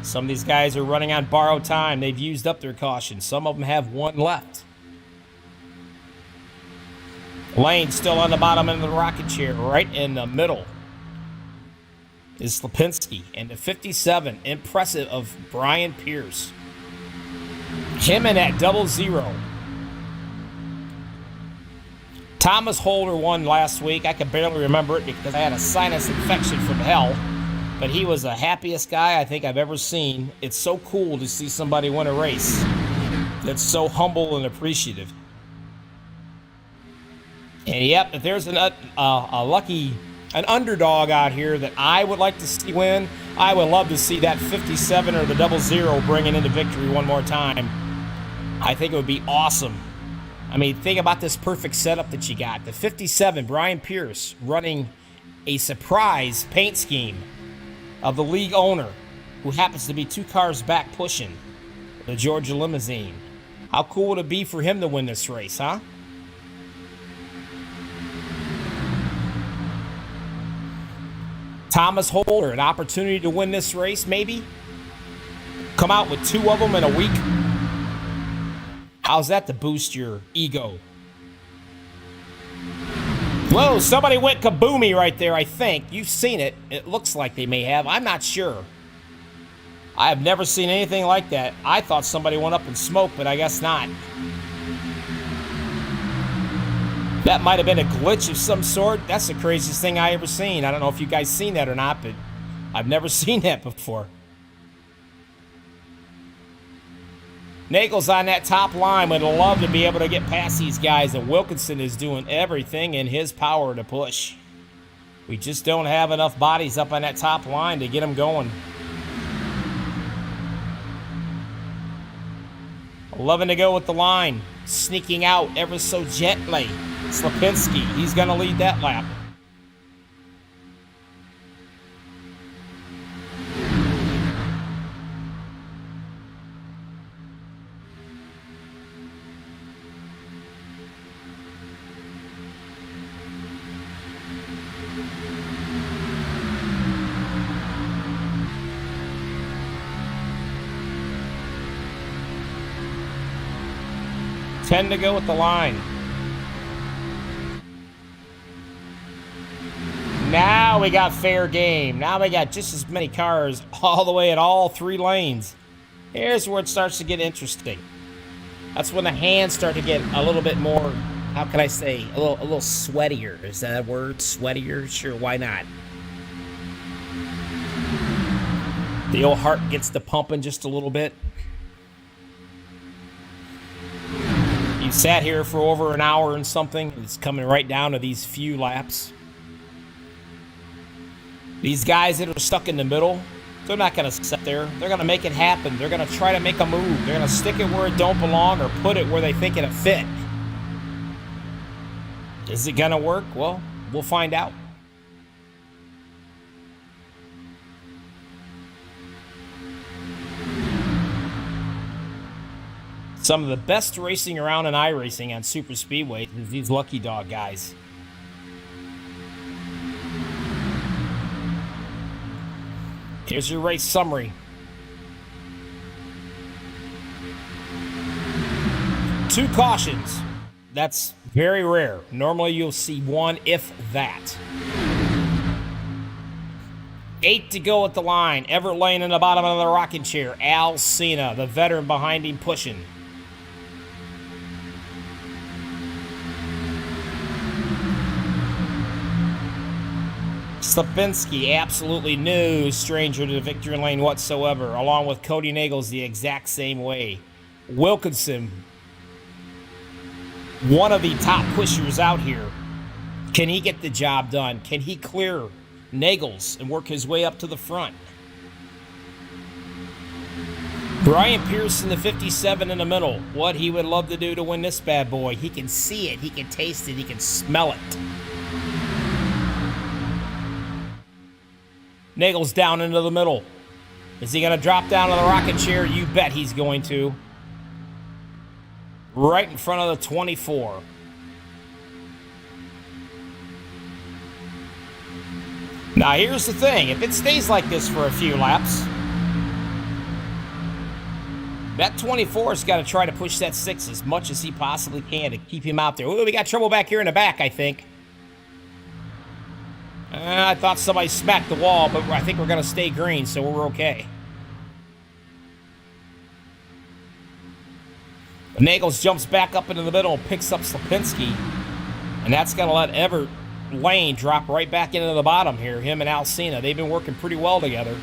Speaker 1: Some of these guys are running on borrowed time. They've used up their caution. Some of them have one left. Lane still on the bottom end of the rocket chair. Right in the middle is Slapinski. And the 57, impressive, of Brian Pierce. Him in that 00. Thomas Holder won last week. I can barely remember it because I had a sinus infection from hell. But he was the happiest guy I think I've ever seen. It's so cool to see somebody win a race that's so humble and appreciative. And yep, if there's an underdog out here that I would like to see win, I would love to see that 57 or the 00 bringing into victory one more time. I think it would be awesome. I mean, think about this perfect setup that you got. The 57, Brian Pierce, running a surprise paint scheme of the league owner, who happens to be 2 cars back pushing the Georgia limousine. How cool would it be for him to win this race, huh? Thomas Holder, an opportunity to win this race, maybe? Come out with 2 of them in a week? How's that to boost your ego? Whoa, somebody went kaboomy right there, I think. You've seen it. It looks like they may have. I'm not sure. I have never seen anything like that. I thought somebody went up in smoke, but I guess not. That might have been a glitch of some sort. That's the craziest thing I ever seen. I don't know if you guys seen that or not, but I've never seen that before. Nagel's on that top line. Would love to be able to get past these guys, and Wilkinson is doing everything in his power to push. We just don't have enough bodies up on that top line to get them going. 11 to go with the line. Sneaking out ever so gently. Slapinski, he's going to lead that lap. Ten to go with the line. Now we got fair game. Now we got just as many cars all the way at all 3 lanes. Here's where it starts to get interesting. That's when the hands start to get a little bit more, how can I say, a little sweatier. Is that a word? Sweatier? Sure, why not? The old heart gets to pumping just a little bit. You sat here for over an hour and something. It's coming right down to these few laps. These guys that are stuck in the middle, they're not going to sit there. They're going to make it happen. They're going to try to make a move. They're going to stick it where it don't belong or put it where they think it'll fit. Is it going to work? Well, we'll find out. Some of the best racing around in iRacing on super speedway is these lucky dog guys. Here's your race summary. 2 cautions. That's very rare. Normally you'll see 1, if that. 8 to go at the line. Everett Lane in the bottom of the rocking chair. Al Cena, the veteran behind him, pushing. Slapinski, absolutely no stranger to the victory lane whatsoever, along with Cody Nagels the exact same way. Wilkinson, one of the top pushers out here. Can he get the job done? Can he clear Nagels and work his way up to the front? Brian Pearson, the 57 in the middle. What he would love to do to win this bad boy. He can see it, he can taste it, he can smell it. Nagels down into the middle. Is he going to drop down to the rocket chair? You bet he's going to. Right in front of the 24. Now here's the thing. If it stays like this for a few laps, that 24's got to try to push that 6 as much as he possibly can to keep him out there. Ooh, we got trouble back here in the back, I think. I thought somebody smacked the wall, but I think we're going to stay green, so we're okay. Nagels jumps back up into the middle and picks up Slapinski. And that's going to let Everett Lane drop right back into the bottom here, him and Al Cena. They've been working pretty well together.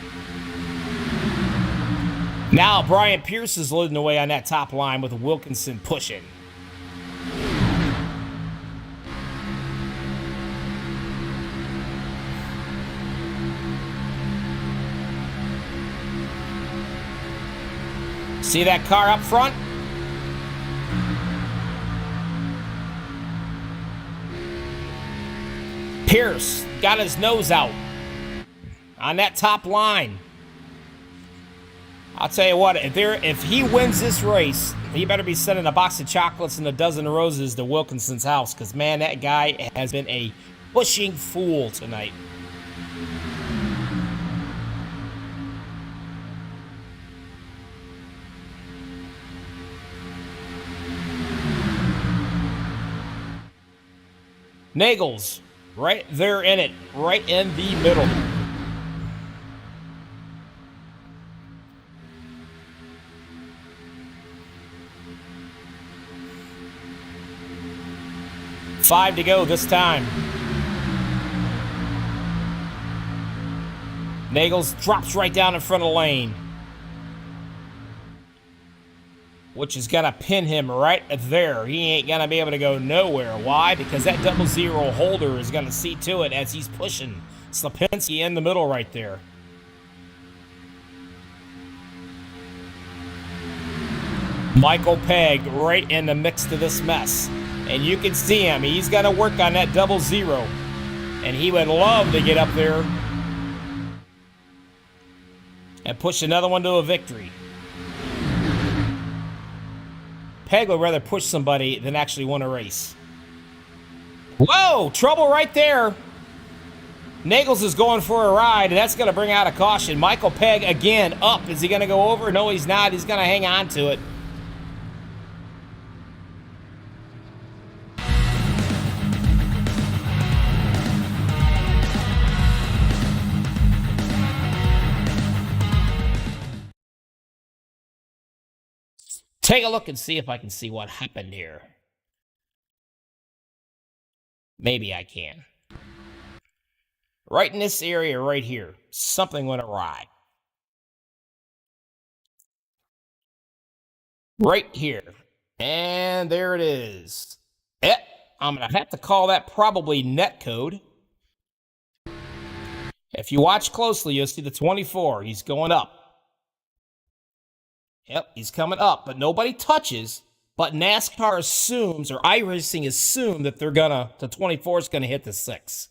Speaker 1: Now Brian Pierce is leading the way on that top line with Wilkinson pushing. See that car up front? Pierce got his nose out on that top line. I'll tell you what, if he wins this race, he better be sending a box of chocolates and a dozen roses to Wilkinson's house, because, man, that guy has been a pushing fool tonight. Nagels, right there in it, right in the middle. Five to go this time. Nagels drops right down in front of the lane, which is going to pin him right there. He ain't going to be able to go nowhere. Why? Because that 00 holder is going to see to it as he's pushing Slapinski in the middle right there. Michael Pegg right in the mix to this mess. And you can see him. He's going to work on that 00. And he would love to get up there and push another one to a victory. Pegg would rather push somebody than actually win a race. Whoa, trouble right there. Nagels is going for a ride, and that's going to bring out a caution. Michael Pegg again up. Is he going to go over? No, he's not. He's going to hang on to it. Take a look and see if I can see what happened here. Maybe I can. Right in this area right here, something went awry. Right here. And there it is. I'm going to have to call that probably netcode. If you watch closely, you'll see the 24. He's going up. Yep, he's coming up, but nobody touches. But NASCAR assumes, or iRacing assume, that the 24 is going to hit the 6.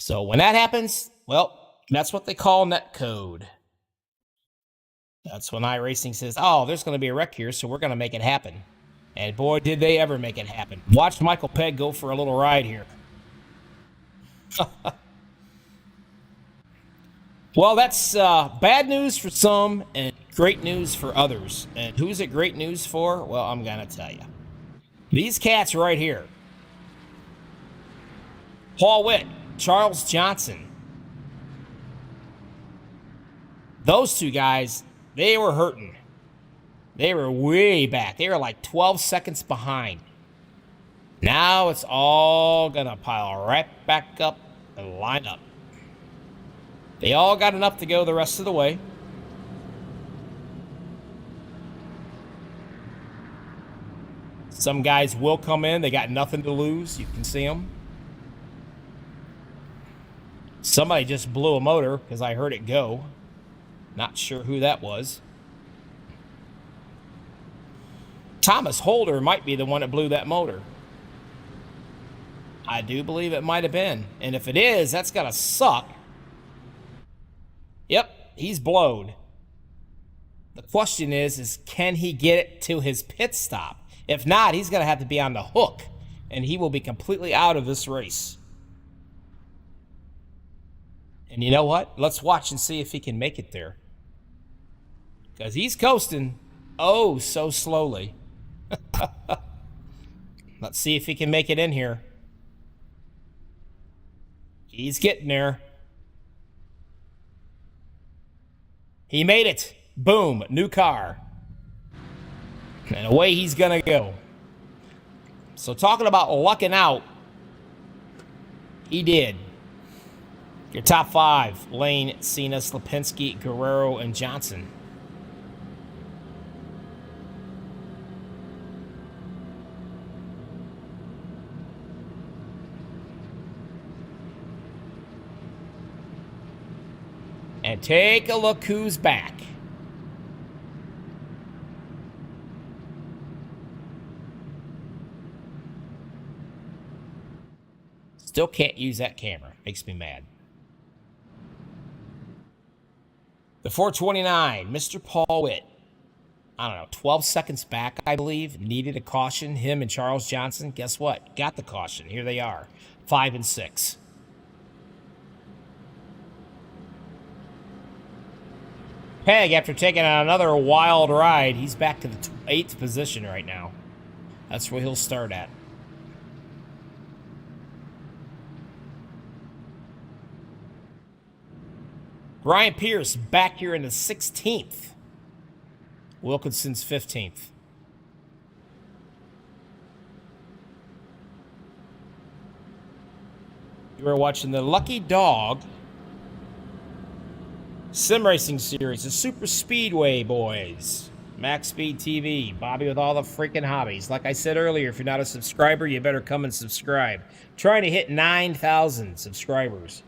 Speaker 1: So when that happens, well, that's what they call netcode. That's when iRacing says, oh, there's going to be a wreck here, so we're going to make it happen. And boy, did they ever make it happen. Watch Michael Pegg go for a little ride here. Well, that's bad news for some and great news for others. And who's it great news for? Well, I'm going to tell you. These cats right here. Paul Witt, Charles Johnson. Those two guys, they were hurting. They were way back. They were like 12 seconds behind. Now it's all going to pile right back up and line up. They all got enough to go the rest of the way. Some guys will come in. They got nothing to lose. You can see them. Somebody just blew a motor because I heard it go. Not sure who that was. Thomas Holder might be the one that blew that motor. I do believe it might have been. And if it is, that's got to suck. Yep, he's blowed. The question is can he get it to his pit stop? If not, he's going to have to be on the hook, and he will be completely out of this race. And you know what? Let's watch and see if he can make it there. Because he's coasting, oh, so slowly. Let's see if he can make it in here. He's getting there. He made it. Boom. New car. And away he's going to go. So talking about lucking out, he did. Your top five: Lane, Cena, Slapinski, Guerrero, and Johnson. And take a look who's back. Still can't use that camera. Makes me mad. The 429, Mr. Paul Witt. I don't know, 12 seconds back, I believe. Needed a caution. Him and Charles Johnson. Guess what? Got the caution. Here they are. 5 and 6. Peg, after taking another wild ride, he's back to the 8th position right now. That's where he'll start at. Brian Pierce back here in the 16th. Wilkinson's 15th. You are watching the Lucky Dog Sim Racing Series, the Super Speedway Boys. MaxspeedTV, Bobby with all the freaking hobbies. Like I said earlier, if you're not a subscriber, you better come and subscribe. Trying to hit 9,000 subscribers.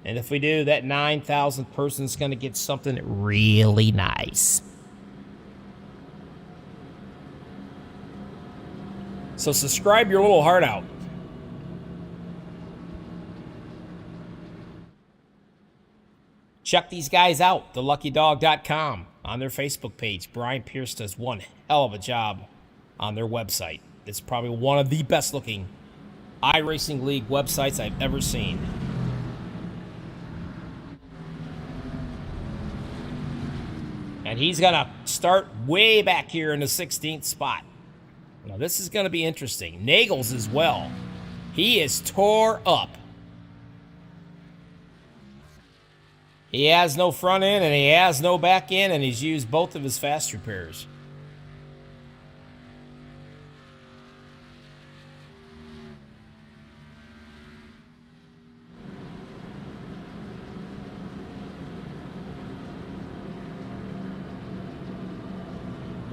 Speaker 1: And if we do, that 9,000th person's going to get something really nice. So subscribe your little heart out. Check these guys out, theluckydog.com, on their Facebook page. Brian Pierce does one hell of a job on their website. It's probably one of the best looking iRacing League websites I've ever seen. And he's going to start way back here in the 16th spot. Now, this is going to be interesting. Nagels as well. He is tore up. He has no front end and he has no back end, and he's used both of his fast repairs.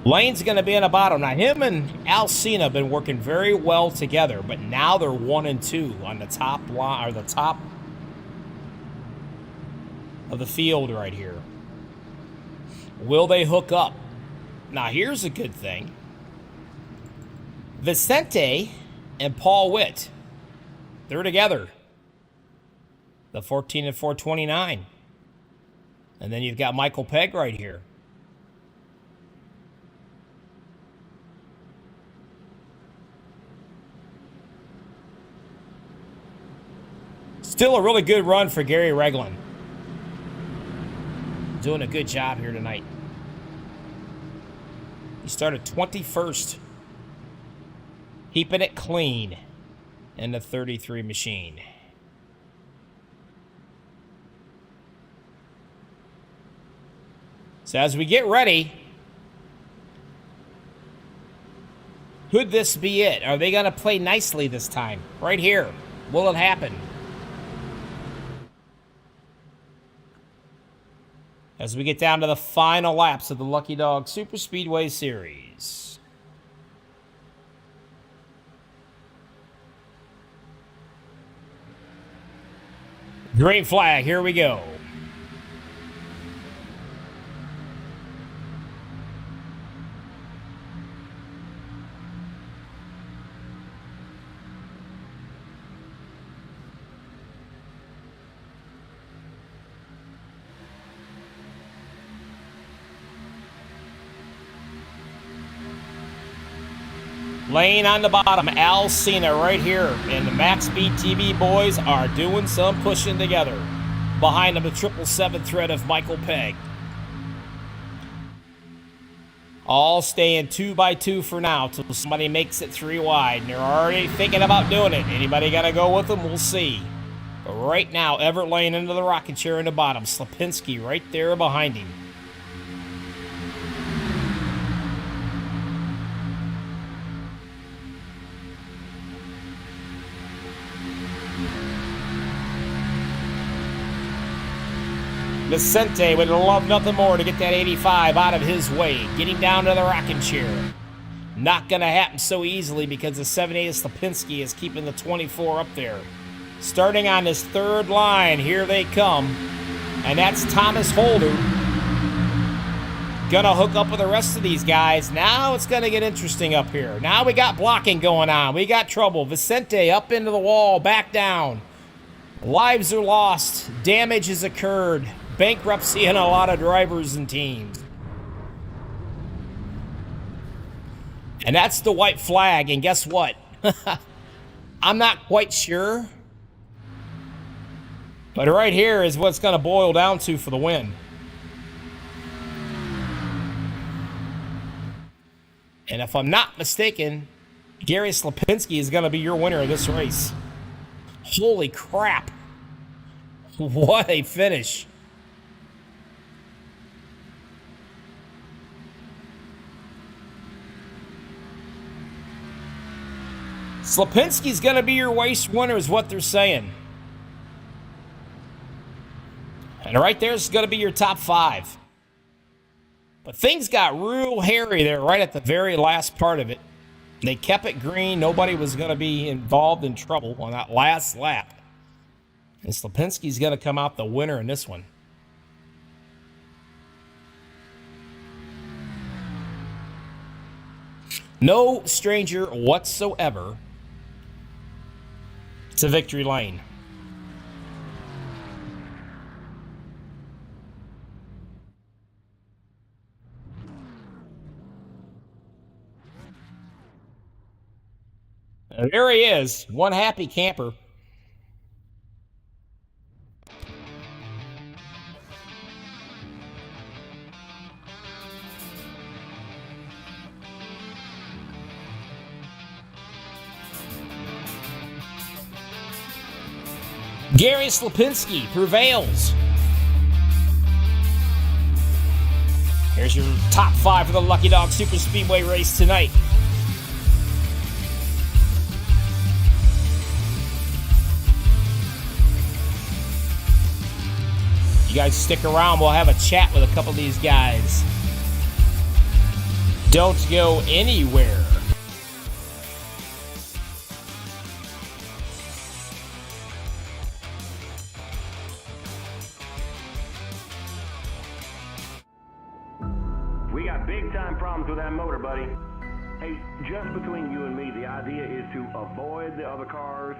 Speaker 1: Lane's going to be in the bottom. Now, him and Alcina have been working very well together, but now they're 1 and 2 on the top line, or the top of the field right here. Will they hook up? Now, here's a good thing. Vicente and Paul Witt, they're together. The 14 and 429. And then you've got Michael Pegg right here. Still a really good run for Gary Reglan. Doing a good job here tonight. He started 21st. Keeping it clean in the 33 machine. So as we get ready, could this be it? Are they going to play nicely this time? Right here. Will it happen? As we get down to the final laps of the Lucky Dog Super Speedway Series. Green flag, here we go. Lane on the bottom, Alcina right here, and the MaxspeedTV boys are doing some pushing together. Behind them, the 777 thread of Michael Pegg. All staying 2 by 2 for now till somebody makes it 3 wide. And they're already thinking about doing it. Anybody got to go with them? We'll see. But right now, Everett Lane into the rocket chair in the bottom. Slapinski right there behind him. Vicente would love nothing more to get that 85 out of his way. Getting down to the rocking chair. Not going to happen so easily because the 78 Slapinski is keeping the 24 up there. Starting on his third line, here they come. And that's Thomas Holder. Gonna hook up with the rest of these guys. Now it's gonna get interesting up here. Now we got blocking going on. We got trouble. Vicente up into the wall, back down. Lives are lost. Damage has occurred. Bankruptcy in a lot of drivers and teams. And that's the white flag. And guess what? I'm not quite sure. But right here is what's going to boil down to for the win. And if I'm not mistaken, Gary Slapinski is going to be your winner of this race. Holy crap. What a finish. Slapinski's going to be your race winner is what they're saying. And right there's going to be your top 5. But things got real hairy there right at the very last part of it. They kept it green. Nobody was going to be involved in trouble on that last lap. And Slapinski's going to come out the winner in this one. No stranger whatsoever to victory lane. And there he is, one happy camper. Gary Slapinski prevails. Here's your top 5 for the Lucky Dog Super Speedway race tonight. You guys stick around. We'll have a chat with a couple of these guys. Don't go anywhere.
Speaker 3: We got big time problems with that motor, buddy. Hey, just between you and me, the idea is to avoid the other cars.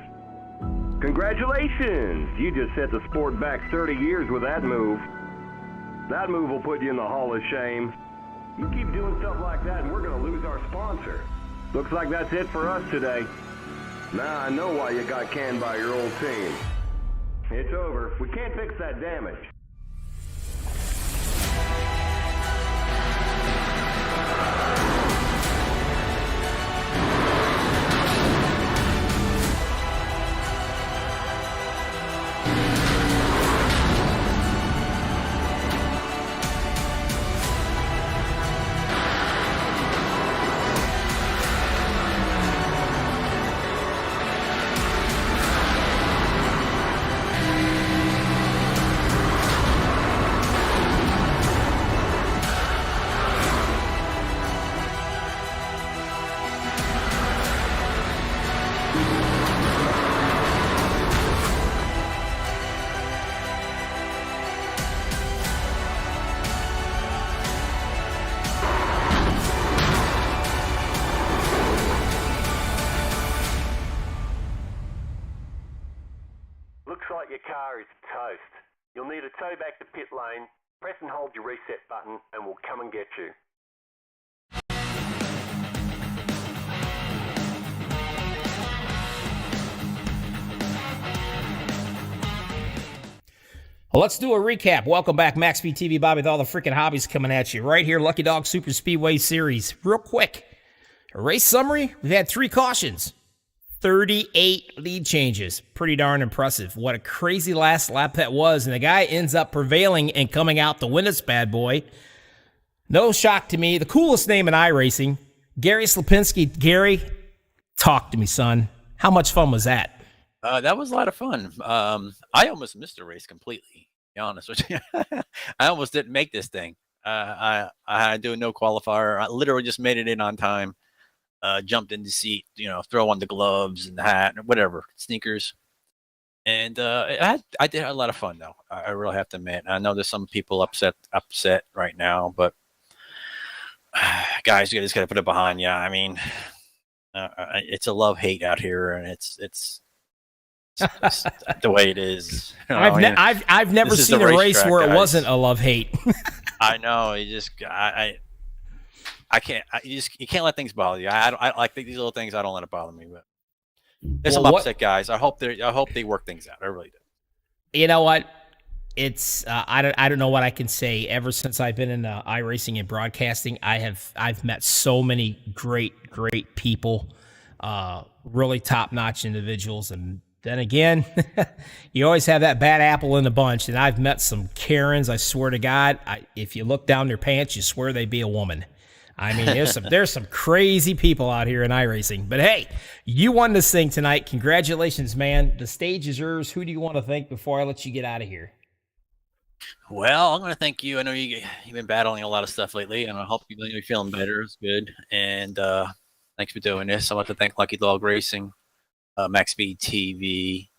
Speaker 3: Congratulations! You just set the sport back 30 years with that move. That move will put you in the Hall of Shame. You keep doing stuff like that and we're gonna lose our sponsor. Looks like that's it for us today. Now I know why you got canned by your old team. It's over. We can't fix that damage. Your car is toast. You'll need a tow back to pit lane. Press and hold your reset button and we'll come and get you.
Speaker 1: Well, let's do a recap. Welcome back, MaxspeedTV. Bobby with all the freaking hobbies coming at you right here. Lucky Dog Super Speedway Series. Real quick, a race summary. We've had 3 cautions. 38 lead changes. Pretty darn impressive. What a crazy last lap that was. And the guy ends up prevailing and coming out to win this bad boy. No shock to me. The coolest name in iRacing, Gary Slapinski. Gary, talk to me, son. How much fun was that?
Speaker 4: That was a lot of fun. I almost missed the race completely, to be honest with you. I almost didn't make this thing. I had to do no qualifier. I literally just made it in on time. Jumped in the seat, throw on the gloves and the hat and whatever, sneakers. And I did have a lot of fun, though. I really have to admit. I know there's some people upset right now, but guys, you just got to put it behind you. I mean, it's a love hate out here, and it's the way it is. You know,
Speaker 1: I've never seen a race where it wasn't a love hate.
Speaker 4: I know. I can't. You can't let things bother you. I like these little things. I don't let it bother me. But there's some upset guys. I hope they work things out. I really do.
Speaker 1: You know what? It's I don't know what I can say. Ever since I've been in iRacing and broadcasting, I've met so many great people, really top notch individuals, and then again, you always have that bad apple in the bunch. And I've met some Karens. I swear to God, if you look down their pants, you swear they'd be a woman. I mean, there's some crazy people out here in iRacing. But hey, you won this thing tonight. Congratulations, man. The stage is yours. Who do you want to thank before I let you get out of here?
Speaker 4: Well, I'm going to thank you. I know you've been battling a lot of stuff lately, and I hope you're feeling better. It's good. And thanks for doing this. I want to thank Lucky Dog Racing, MaxspeedTV.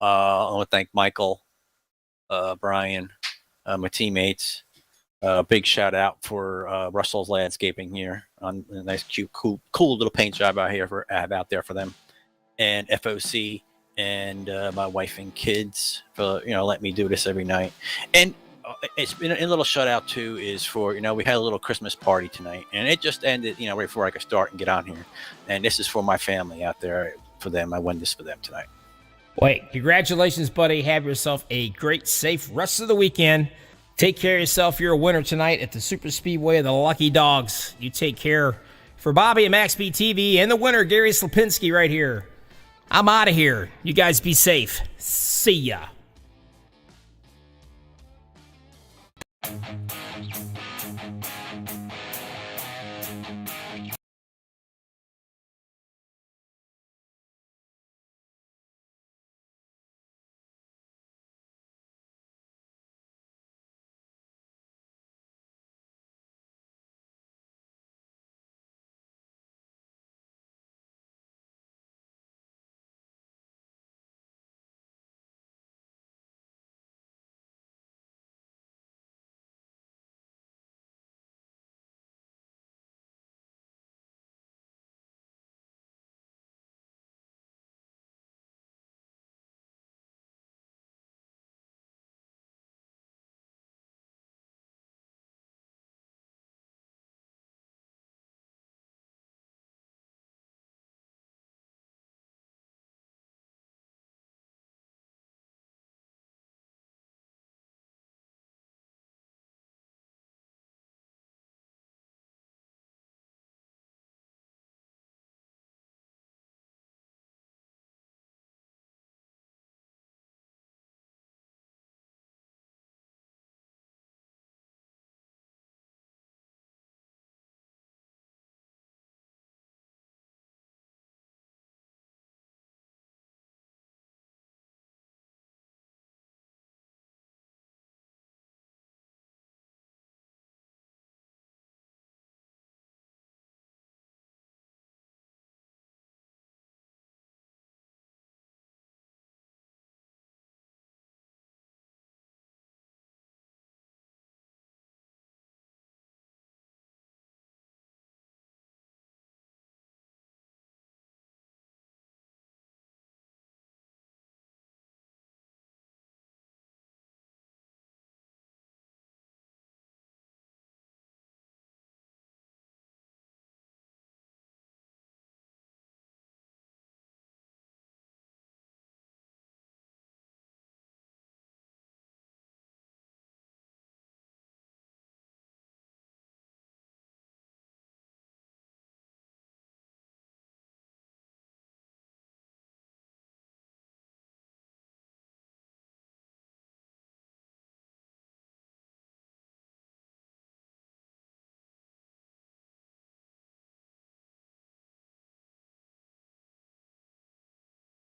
Speaker 4: I want to thank Michael, Brian, my teammates. Big shout out for Russell's Landscaping here on a nice, cute, cool little paint job out there for them, and FOC and my wife and kids for letting me do this every night. And it's been a little shout out too is for we had a little Christmas party tonight, and it just ended right before I could start and get on here. And this is for my family out there, for them. I won this for them tonight.
Speaker 1: Wait, congratulations, buddy. Have yourself a great, safe rest of the weekend. Take care of yourself. You're a winner tonight at the Super Speedway of the Lucky Dogs. You take care. For Bobby and MaxspeedTV and the winner, Gary Slapinski, right here. I'm out of here. You guys be safe. See ya.